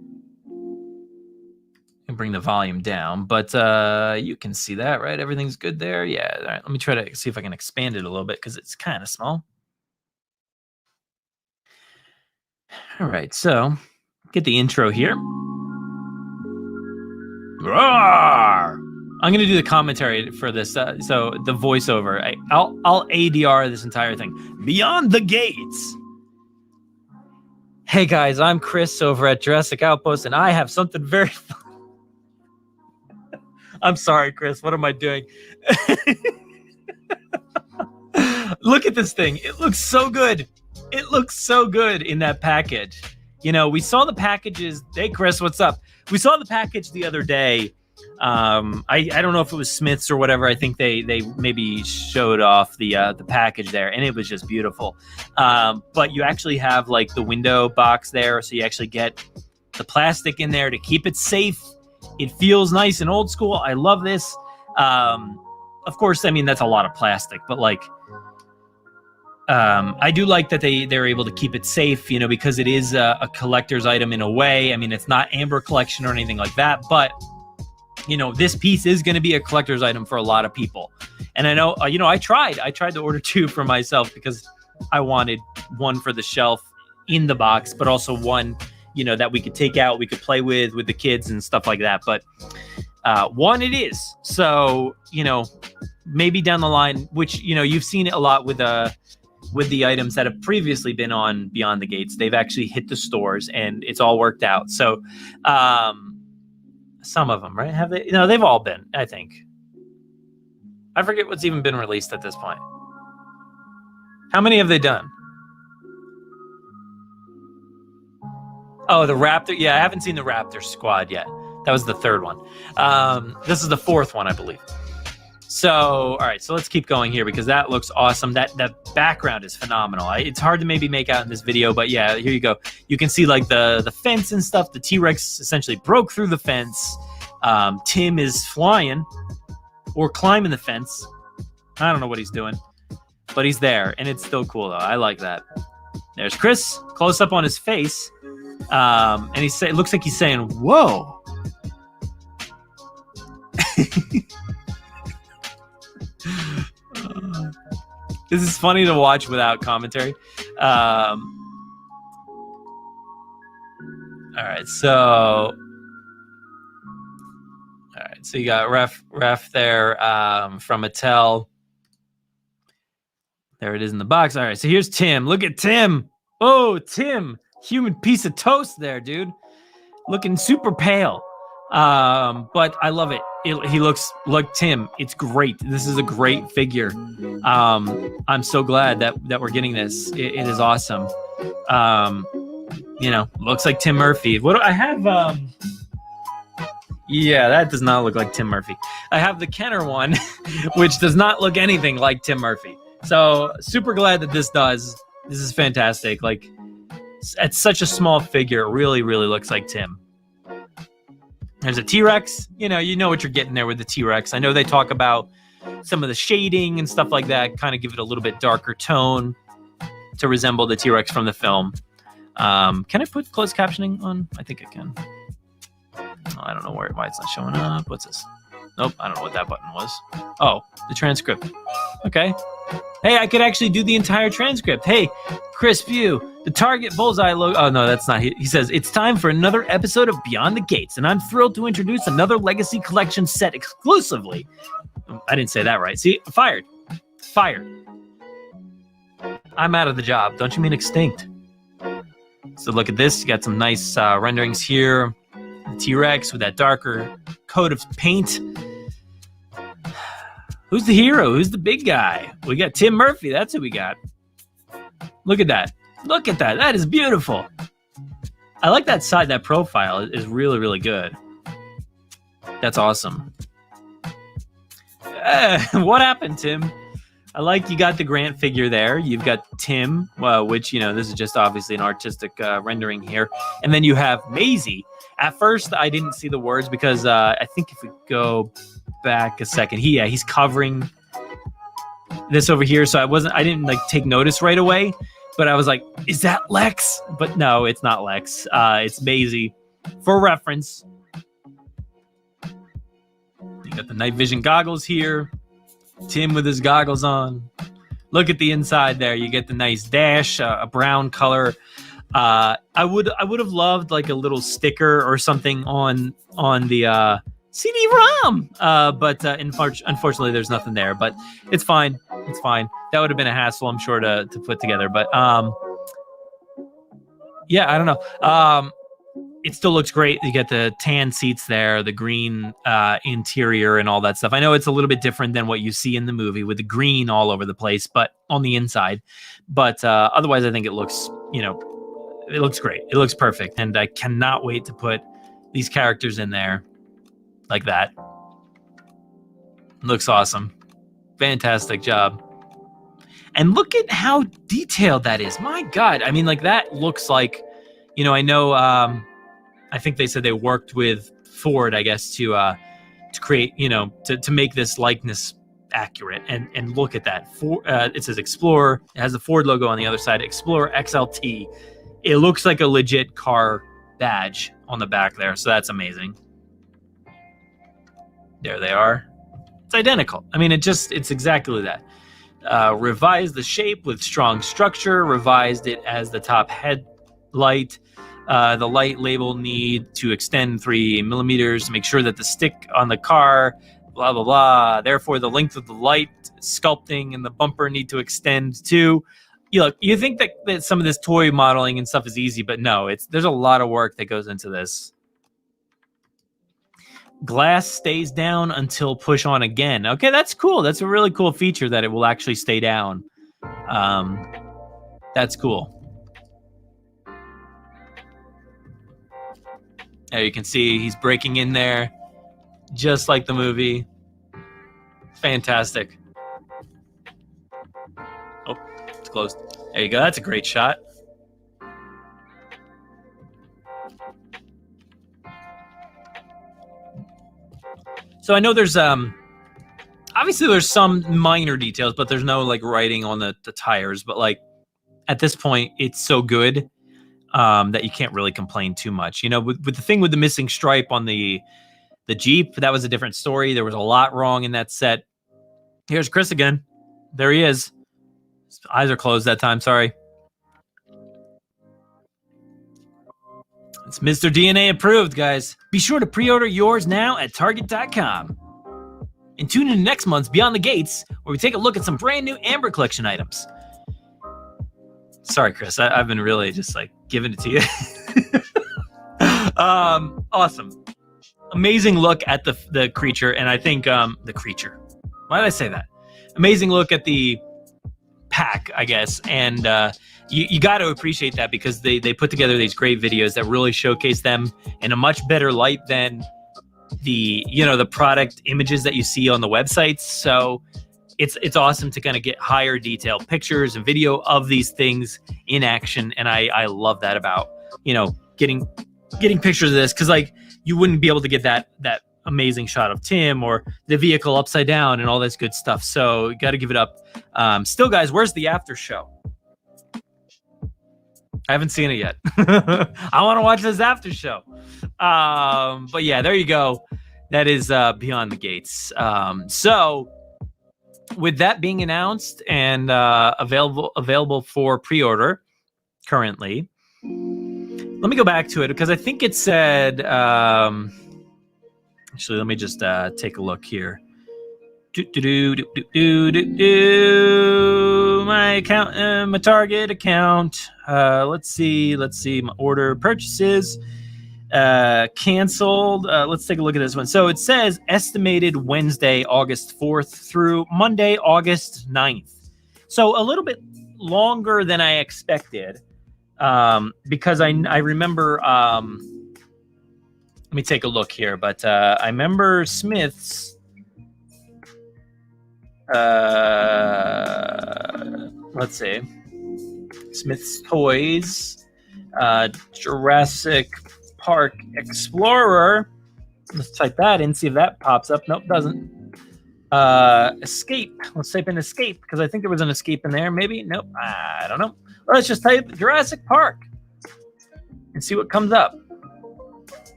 and bring the volume down, but you can see that, right? Everything's good there. Yeah. All right. Let me try to see if I can expand it a little bit because it's kind of small. All right. So get the intro here. Roar! I'm going to do the commentary for this. So the voiceover, I'll ADR this entire thing. Beyond the gates. Hey guys, I'm Chris over at Jurassic Outpost, and I have something very fun. I'm sorry, Chris. What am I doing? Look at this thing. It looks so good. It looks so good in that package. We saw the packages. Hey, Chris, what's up? We saw the package the other day. I don't know if it was Smith's or whatever. I think they maybe showed off the package there, and it was just beautiful. But you actually have like the window box there, so you actually get the plastic in there to keep it safe. It feels nice and old school. I love this. Of course, I mean that's a lot of plastic, but like I do like that they're able to keep it safe, because it is a collector's item in a way. I mean, it's not Amber Collection or anything like that, but this piece is going to be a collector's item for a lot of people. And I know, I tried to order two for myself because I wanted one for the shelf in the box, but also one, that we could take out, we could play with the kids and stuff like that. But one it is. So, maybe down the line, which, you've seen it a lot with the items that have previously been on Beyond the Gates. They've actually hit the stores and it's all worked out. So, some of them, right? Have they? They've all been, I think. I forget what's even been released at this point. How many have they done? Oh, the Raptor. Yeah, I haven't seen the Raptor squad yet. That was the third one. This is the fourth one, I believe. So, all right. So let's keep going here because that looks awesome. That background is phenomenal. It's hard to maybe make out in this video, but yeah, here you go. You can see like the fence and stuff. The T-Rex essentially broke through the fence. Tim is flying or climbing the fence. I don't know what he's doing, but he's there, and it's still cool though. I like that. There's Chris, close up on his face, and it looks like he's saying, "Whoa." This is funny to watch without commentary. All right, so you got ref there from Mattel. There it is in the box. All right, so here's Tim. Look at Tim. Oh, Tim, human piece of toast there, dude. Looking super pale. But I love it. He looks like Tim. It's great. This is a great figure. I'm so glad that we're getting this. It is awesome. Looks like Tim Murphy. What do I have? Yeah, that does not look like Tim Murphy. I have the Kenner one, which does not look anything like Tim Murphy. So super glad that this does. This is fantastic. Like, it's such a small figure. It really, really looks like Tim. There's a T-Rex. You know what you're getting there with the T-Rex. I know they talk about some of the shading and stuff like that, kind of give it a little bit darker tone to resemble the T-Rex from the film. Can I put closed captioning on? I think I can. I don't know why it's not showing up. What's this? Nope, I don't know what that button was. Oh, the transcript. Okay. Hey, I could actually do the entire transcript. Hey, Chris View, the Target Bullseye logo. Oh, no, that's not. He says, it's time for another episode of Beyond the Gates, and I'm thrilled to introduce another Legacy Collection set exclusively. I didn't say that right. See, fired. I'm out of the job. Don't you mean extinct? So look at this. You got some nice renderings here. The T-Rex with that darker coat of paint. Who's the hero? Who's the big guy? We got Tim Murphy. That's who we got. Look at that. That is beautiful. I like that side. That profile is really, really good. That's awesome. What happened, Tim? I like you got the Grant figure there. You've got Tim, which, this is just obviously an artistic rendering here. And then you have Maisie. At first, I didn't see the words because I think if we go back a second, he's covering this over here. So I didn't take notice right away, but I was like, is that Lex? But no, it's not Lex. It's Maisie. For reference, you got the night vision goggles here. Tim with his goggles on. Look at the inside there. You get the nice dash, a brown color. I would have loved like a little sticker or something on the CD-ROM, but unfortunately there's nothing there. But it's fine. That would have been a hassle, I'm sure, to put together. But yeah, I don't know. It still looks great. You get the tan seats there, the green interior and all that stuff. I know it's a little bit different than what you see in the movie with the green all over the place, but on the inside. But otherwise, I think it looks, it looks great. It looks perfect. And I cannot wait to put these characters in there like that. Looks awesome. Fantastic job. And look at how detailed that is. My God. I mean, that looks like, I know, I think they said they worked with Ford, I guess, to create, to make this likeness accurate. And look at that. It says Explorer. It has the Ford logo on the other side. Explorer XLT. It looks like a legit car badge on the back there. So that's amazing. There they are. It's identical. I mean, it's exactly that. Revised the shape with strong structure. Revised it as the top headlight. The light label need to extend 3 millimeters to make sure that the stick on the car, blah, blah, blah. Therefore, the length of the light sculpting and the bumper need to extend too. You think that some of this toy modeling and stuff is easy, but no, there's a lot of work that goes into this. Glass stays down until push on again. Okay, that's cool. That's a really cool feature that it will actually stay down. That's cool. There you can see he's breaking in there, just like the movie. Fantastic. Oh, it's closed. There you go. That's a great shot. So I know there's obviously there's some minor details, but there's no writing on the tires. But at this point, it's so good that you can't really complain too much. With the thing with the missing stripe on the Jeep, that was a different story. There was a lot wrong in that set. Here's Chris again. There he is. Eyes are closed that time. Sorry. It's Mr. DNA approved, guys. Be sure to pre-order yours now at Target.com. And tune in next month's Beyond the Gates, where we take a look at some brand new Amber Collection items. Sorry, Chris. I've been really just like giving it to you. Awesome. Amazing look at the creature. And I think the creature. Why did I say that? Amazing look at the pack, I guess. And you got to appreciate that, because they put together these great videos that really showcase them in a much better light than the product images that you see on the websites. So it's awesome to kind of get higher detail pictures and video of these things in action. And I love that about, getting pictures of this, because like you wouldn't be able to get that amazing shot of Tim or the vehicle upside down and all this good stuff. So you got to give it up. Still, guys, where's the after show? I haven't seen it yet. I want to watch this after show. But yeah, there you go. That is Beyond the Gates. So with that being announced and available for pre-order currently, let me go back to it, because I think it said, actually, let me just take a look here. My account, my Target account. Let's see. My order purchases canceled. Let's take a look at this one. So it says estimated Wednesday, August 4th through Monday, August 9th. So a little bit longer than I expected, because I remember. Let me take a look here, but I remember Smith's. Let's see. Smith's Toys, Jurassic Park Explorer. Let's type that in, see if that pops up. Nope, doesn't. Escape. Let's type in Escape, because I think there was an Escape in there. Maybe. Nope. I don't know. Let's just type Jurassic Park and see what comes up.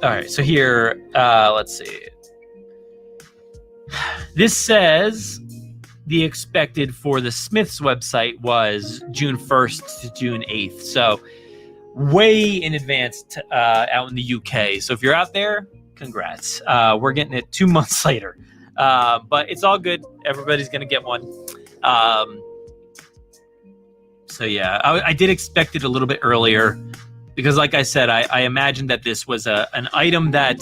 All right. So here, let's see. This says the expected for the Smiths website was June 1st to June 8th. So way in advance out in the UK. So if you're out there, congrats. We're getting it 2 months later. But it's all good. Everybody's going to get one. So yeah, I did expect it a little bit earlier, because like I said, I imagined that this was an item that,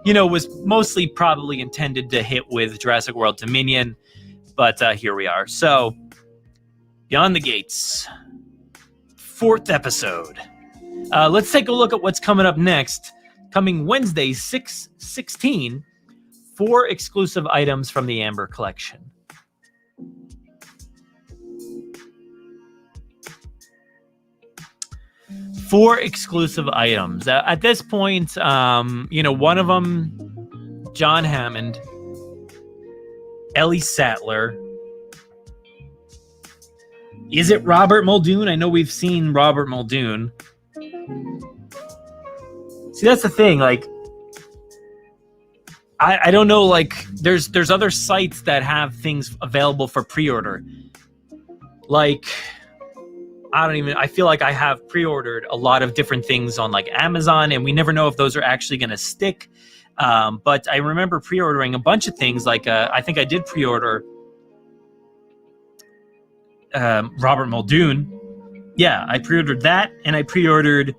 was mostly probably intended to hit with Jurassic World Dominion, but here we are. So, Beyond the Gates, 4th episode. Let's take a look at what's coming up next. Coming Wednesday, 6/16, 4 exclusive items from the Amber Collection. Four exclusive items. At this point, one of them, John Hammond, Ellie Sattler. Is it Robert Muldoon? I know we've seen Robert Muldoon. See, that's the thing. Like, I don't know. Like, there's other sites that have things available for pre-order. Like, I feel like I have pre-ordered a lot of different things on like Amazon, and we never know if those are actually going to stick. But I remember pre-ordering a bunch of things. Like, I think I did pre-order Robert Muldoon. Yeah, I pre-ordered that, and I pre-ordered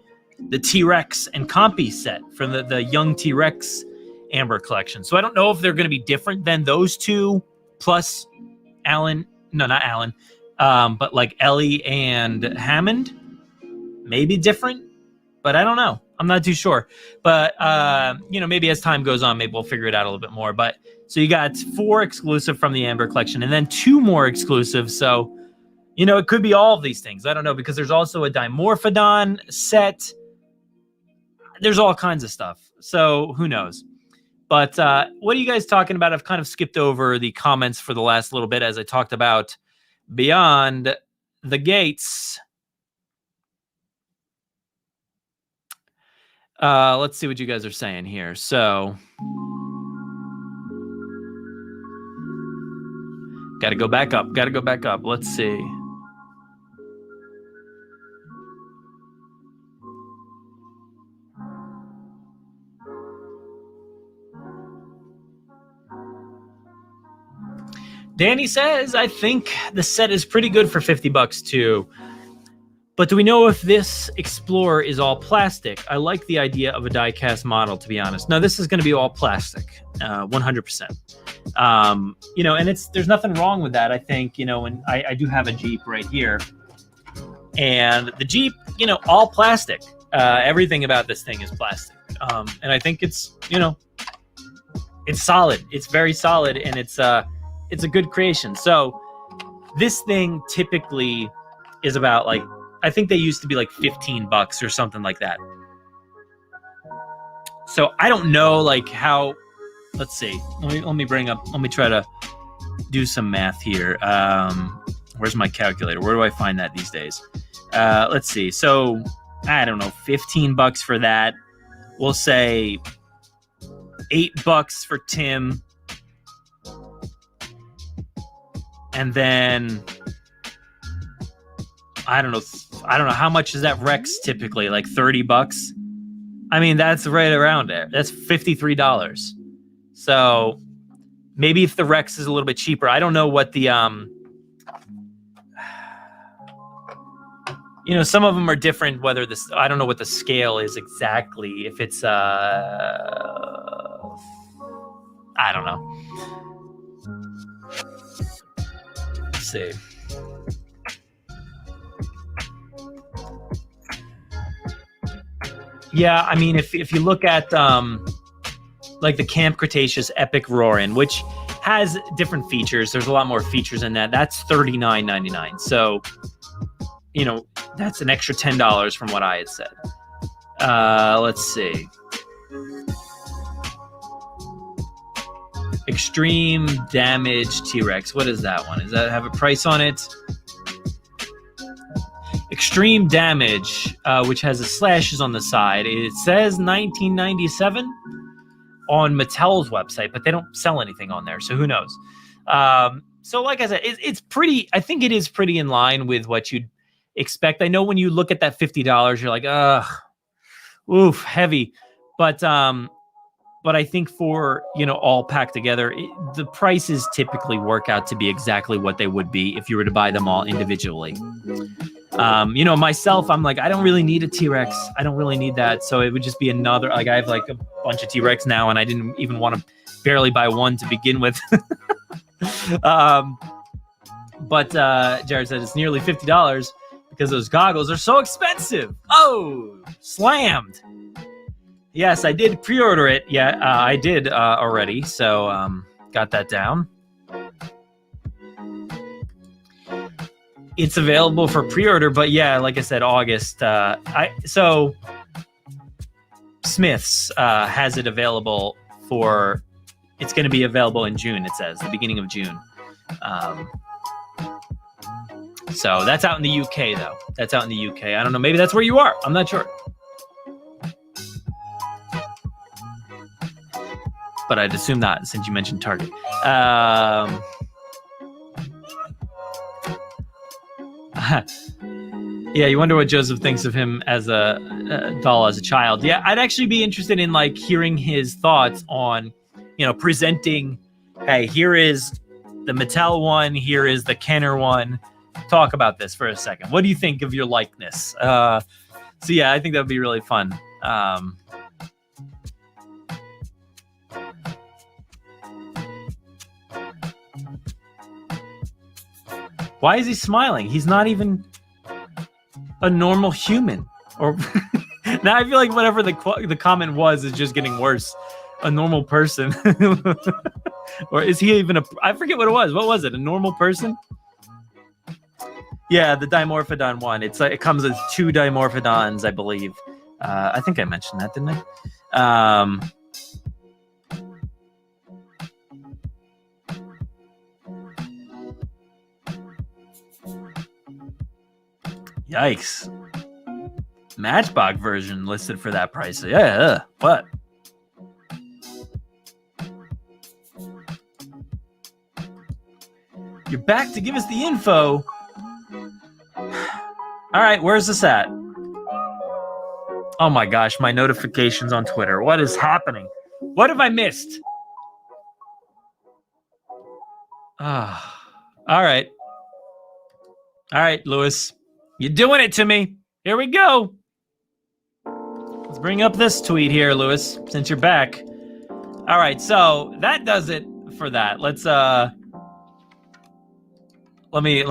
the T-Rex and Compy set from the Young T-Rex Amber Collection. So I don't know if they're going to be different than those two, plus Alan. No, not Alan. But like Ellie and Hammond, maybe different, but I don't know. I'm not too sure. But, maybe as time goes on, maybe we'll figure it out a little bit more. But so you got 4 exclusive from the Amber Collection and then 2 more exclusive. So, it could be all of these things. I don't know, because there's also a Dimorphodon set. There's all kinds of stuff. So who knows? But what are you guys talking about? I've kind of skipped over the comments for the last little bit as I talked about Beyond the Gates. Let's see what you guys are saying here. So Got to go back up. Got to go back up. Let's see. Danny says, I think the set is pretty good for $50 too. But do we know if this Explorer is all plastic? I like the idea of a die-cast model, to be honest. No, this is going to be all plastic, 100%. You know, and there's nothing wrong with that. I think, you know, and I do have a Jeep right here. And the Jeep, you know, all plastic. Everything about this thing is plastic. And I think it's, you know, it's solid. It's very solid, and it's a good creation. So this thing typically is about, like, I think they used to be like $15 or something like that. So I don't know, like, how. Let's see. Let me try to do some math here. Where's my calculator? Where do I find that these days? Let's see. So I don't know, $15 for that. We'll say $8 for Tim. And then I don't know how much is that Rex typically, like $30. I mean, that's right around there. That's $53. So maybe if the Rex is a little bit cheaper, I don't know what the you know, some of them are different. Whether this, I don't know what the scale is exactly. If it's I don't know. Let's see. Yeah, I mean, if you look at like the Camp Cretaceous Epic Roarin', which has different features, there's a lot more features in that. That's $39.99. So, you know, that's an extra $10 from what I had said. Let's see. Extreme Damage T-Rex. What is that one? Does that have a price on it? Extreme Damage, which has a slashes on the side. It says $19.97 on Mattel's website, but they don't sell anything on there, so who knows? So like I said, it's pretty. I think it is pretty in line with what you'd expect. I know when you look at that $50, you're like, ugh, oof, heavy. But I think for, you know, all packed together, the prices typically work out to be exactly what they would be if you were to buy them all individually. You know, myself, I'm like, I don't really need a T-Rex. I don't really need that. So it would just be another, like, I have like a bunch of T-Rex now, and I didn't even want to barely buy one to begin with. But Jared said it's nearly $50 because those goggles are so expensive. Oh, slammed. Yes, I did pre-order it. Yeah, I did already. So got that down. It's available for pre-order, but yeah, like I said, August. So Smith's has it available for. It's going to be available in June. It says the beginning of June. So that's out in the UK, though. That's out in the UK. I don't know. Maybe that's where you are. I'm not sure. But I'd assume not, since you mentioned Target. Yeah, you wonder what Joseph thinks of him as a doll as a child. Yeah, I'd actually be interested in, like, hearing his thoughts on, you know, presenting, hey, here is the Mattel one, here is the Kenner one. Talk about this for a second. What do you think of your likeness? So yeah, I think that would be really fun. Why is he smiling? He's not even a normal human. Or now I feel like whatever the comment was is just getting worse. A normal person. Or is he even I forget what it was. What was it? A normal person? Yeah, the Dimorphodon one. It's like, it comes with 2 Dimorphodons, I believe. I think I mentioned that, didn't I? Yikes. Matchbox version listed for that price. Yeah, what? You're back to give us the info. All right, where's this at? Oh my gosh, my notifications on Twitter. What is happening? What have I missed? Ah, all right. All right, Lewis. You're doing it to me. Here we go. Let's bring up this tweet here, Lewis, since you're back. All right, so that does it for that. Let's let me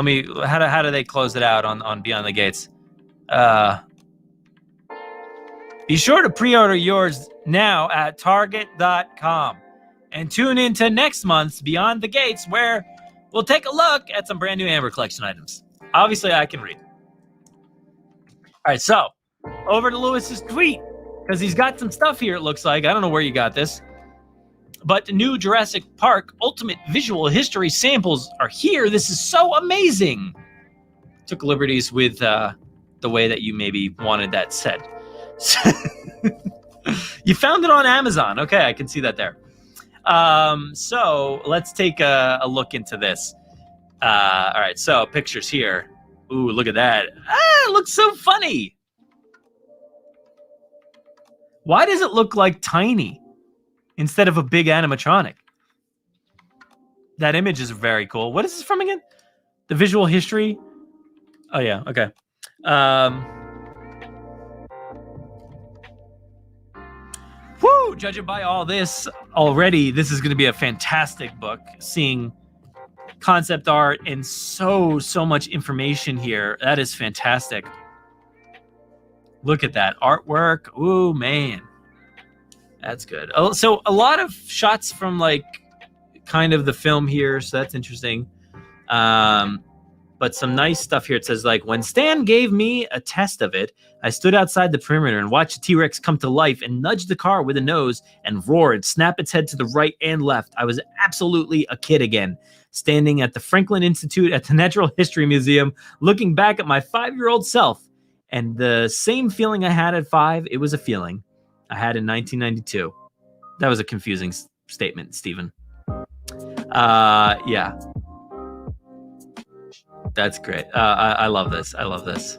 how do they close it out on Beyond the Gates? Be sure to pre-order yours now at target.com and tune into next month's Beyond the Gates, where we'll take a look at some brand new Amber Collection items. Obviously, I can read. All right, so over to Lewis's tweet, because he's got some stuff here, it looks like. I don't know where you got this. But the new Jurassic Park Ultimate Visual History samples are here. This is so amazing. Took liberties with the way that you maybe wanted that said. You found it on Amazon. Okay, I can see that there. So let's take a look into this. All right, so pictures here. Ooh, look at that. It looks so funny. Why does it look like tiny instead of a big animatronic? That image is very cool. What is this from again? The visual history? Oh, yeah, okay. Woo! Judging by all this already, this is going to be a fantastic book. Seeing concept art and so much information here. That is fantastic. Look at that artwork. Ooh, man. That's good. Oh, so a lot of shots from like kind of the film here, so that's interesting. But some nice stuff here. It says like, when Stan gave me a test of it, I stood outside the perimeter and watched the T-Rex come to life and nudged the car with a nose and roared, snap its head to the right and left. I was absolutely a kid again, standing at the Franklin Institute at the Natural History Museum, looking back at my 5-year-old self. And the same feeling I had at 5, it was a feeling I had in 1992. That was a confusing statement, Stephen. Yeah. That's great. I love this. I love this.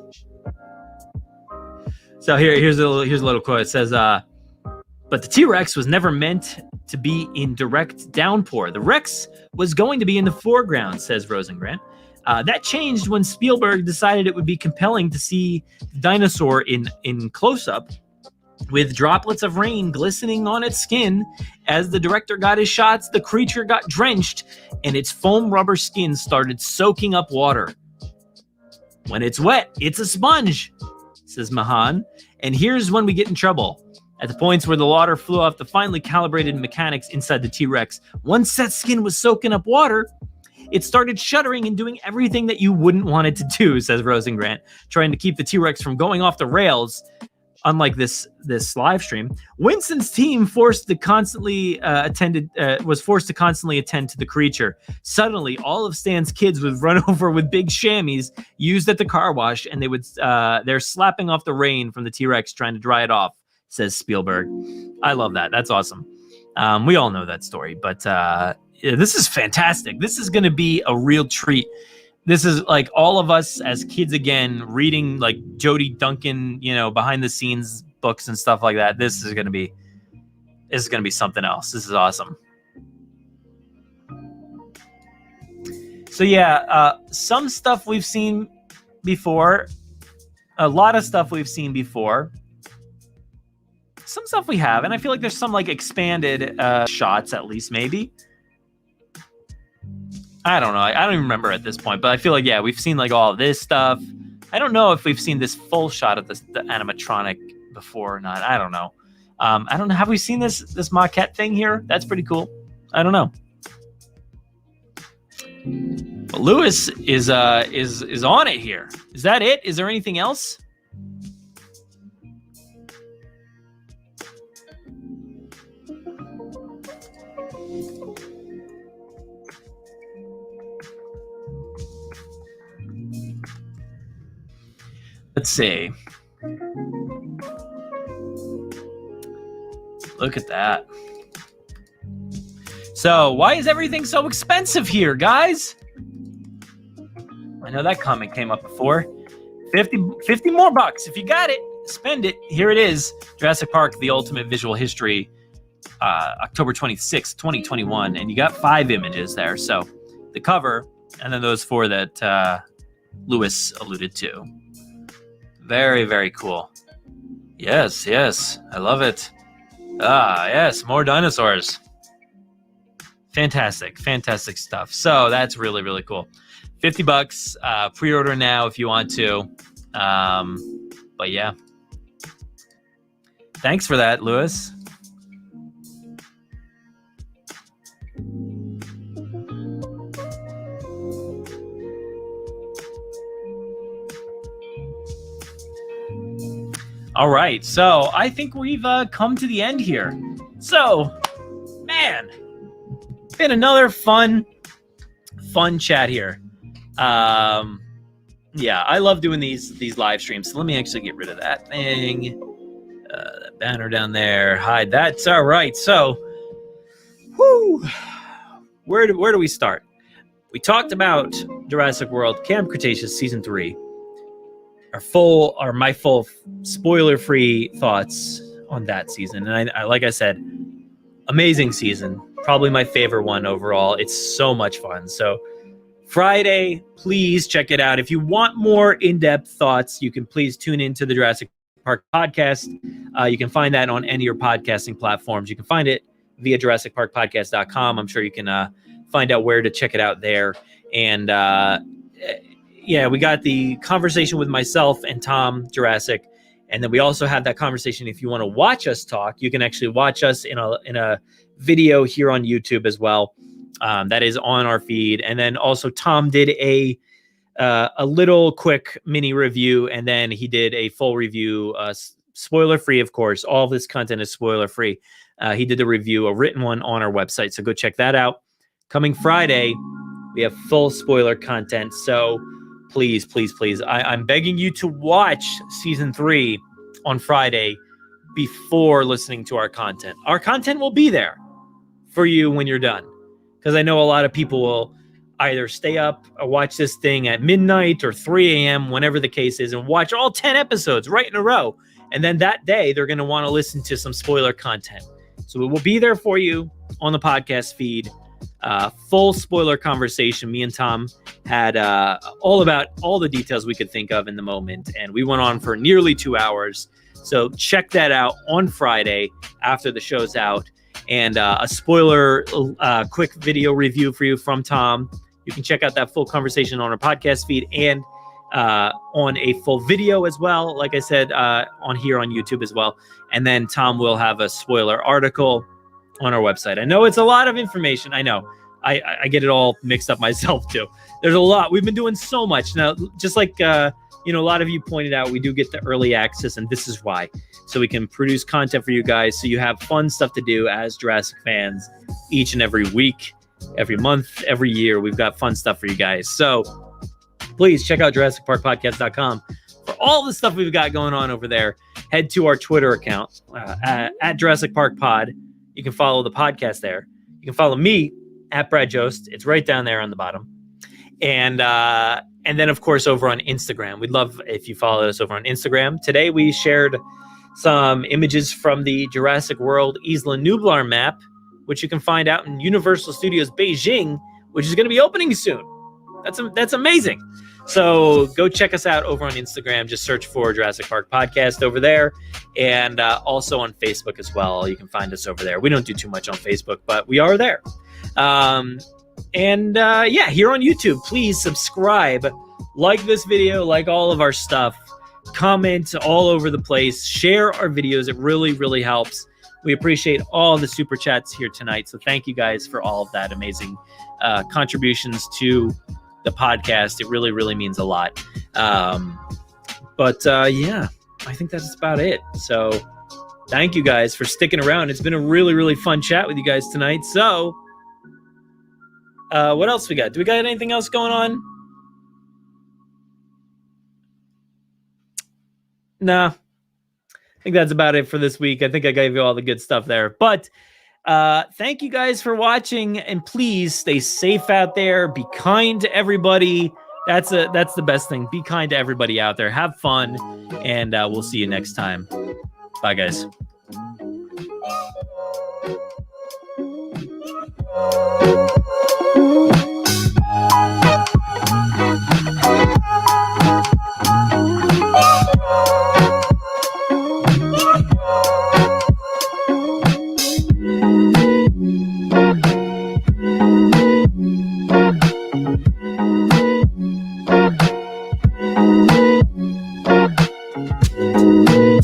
So here's a little quote. It says, but the T-Rex was never meant to be in direct downpour. The Rex was going to be in the foreground, says Rosengrant. That changed when Spielberg decided it would be compelling to see the dinosaur in close-up with droplets of rain glistening on its skin. As the director got his shots, the creature got drenched and its foam rubber skin started soaking up water. When it's wet, it's a sponge, says Mahan. And here's when we get in trouble. At the points where the water flew off the finely calibrated mechanics inside the T-Rex, once that skin was soaking up water, it started shuddering and doing everything that you wouldn't want it to do, says Rosengrant, trying to keep the T-Rex from going off the rails. Unlike this live stream, Winston's team was forced to constantly attend to the creature. Suddenly, all of Stan's kids would run over with big chamois used at the car wash, and they're slapping off the rain from the T-Rex trying to dry it off, says Spielberg. I love that. That's awesome. We all know that story, but this is fantastic. This is going to be a real treat. This is like all of us as kids again, reading like Jody Duncan, behind the scenes books and stuff like that. This is going to be something else. This is awesome. So yeah, some stuff we've seen before, a lot of stuff we've seen before. Some stuff we have, and I feel like there's some like expanded shots at least, maybe. I don't know. I don't even remember at this point, but I feel like, yeah, we've seen like all of this stuff. I don't know if we've seen this full shot of the animatronic before or not. I don't know. I don't know. Have we seen this maquette thing here? That's pretty cool. I don't know. But Lewis is on it here. Is that it? Is there anything else? Let's see. Look at that. So, why is everything so expensive here, guys? I know that comment came up before. 50 more bucks. If you got it, spend it. Here it is. Jurassic Park, The Ultimate Visual History, October 26th, 2021. And you got 5 images there. So the cover, and then those 4 that Lewis alluded to. Very, very cool. Yes, I love it. Yes, more dinosaurs. Fantastic stuff. So that's really, really cool. 50 bucks. Pre-order now if you want to. But yeah. Thanks for that, Lewis. All right, so I think we've come to the end here. So, man, been another fun chat here. Yeah, I love doing these live streams. So let me actually get rid of that thing. That banner down there, hide that. It's all right. So, where do we start? We talked about Jurassic World, Camp Cretaceous Season 3. My full spoiler-free thoughts on that season. And I like I said, amazing season. Probably my favorite one overall. It's so much fun. So Friday, please check it out. If you want more in-depth thoughts, you can please tune into the Jurassic Park podcast. You can find that on any of your podcasting platforms. You can find it via JurassicParkPodcast.com. I'm sure you can find out where to check it out there. And yeah, we got the conversation with myself and Tom Jurassic, and then we also had that conversation. If you want to watch us talk, you can actually watch us in a video here on YouTube as well. That is on our feed. And then also Tom did a little quick mini review, and then he did a full review, spoiler free, of course. All of this content is spoiler free. He did the review, a written one on our website, so go check that out. Coming Friday, we have full spoiler content. So please, I'm begging you to watch Season 3 on Friday before listening to our content. Our content will be there for you when you're done, because I know a lot of people will either stay up or watch this thing at midnight or 3 a.m., whenever the case is, and watch all 10 episodes right in a row. And then that day, they're going to want to listen to some spoiler content. So it will be there for you on the podcast feed. Full spoiler conversation. Me and Tom had all about all the details we could think of in the moment, and we went on for nearly 2 hours. So check that out on Friday after the show's out, and a spoiler quick video review for you from Tom. You can check out that full conversation on our podcast feed and on a full video as well, like I said, on here on YouTube as well. And then Tom will have a spoiler article on our website. I know it's a lot of information. I know. I get it all mixed up myself too. There's a lot. We've been doing so much now. Just like a lot of you pointed out, we do get the early access, and this is why. So we can produce content for you guys, so you have fun stuff to do as Jurassic fans each and every week, every month, every year. We've got fun stuff for you guys. So please check out JurassicParkPodcast.com for all the stuff we've got going on over there. Head to our Twitter account at Jurassic Park Pod. You can follow the podcast there. You can follow me at Brad Jost. It's right down there on the bottom. And then, of course, over on Instagram. We'd love if you followed us over on Instagram. Today, we shared some images from the Jurassic World Isla Nublar map, which you can find out in Universal Studios Beijing, which is going to be opening soon. That's amazing. So go check us out over on Instagram. Just search for Jurassic Park Podcast over there, and also on Facebook as well. You can find us over there. We don't do too much on Facebook, but we are there. Yeah, here on YouTube, please subscribe, like this video, like all of our stuff, comment all over the place, share our videos. It really, really helps. We appreciate all the super chats here tonight. So thank you guys for all of that amazing contributions to the podcast. It really, really means a lot. Yeah, I think that's about it. So thank you guys for sticking around. It's been a really, really fun chat with you guys tonight. So what else we got? Do we got anything else going on? Nah, I think that's about it for this week. I think I gave you all the good stuff there. But thank you guys for watching, and please stay safe out there. Be kind to everybody That's the best thing. Be kind to everybody out there. Have fun, and we'll see you next time. Bye, guys.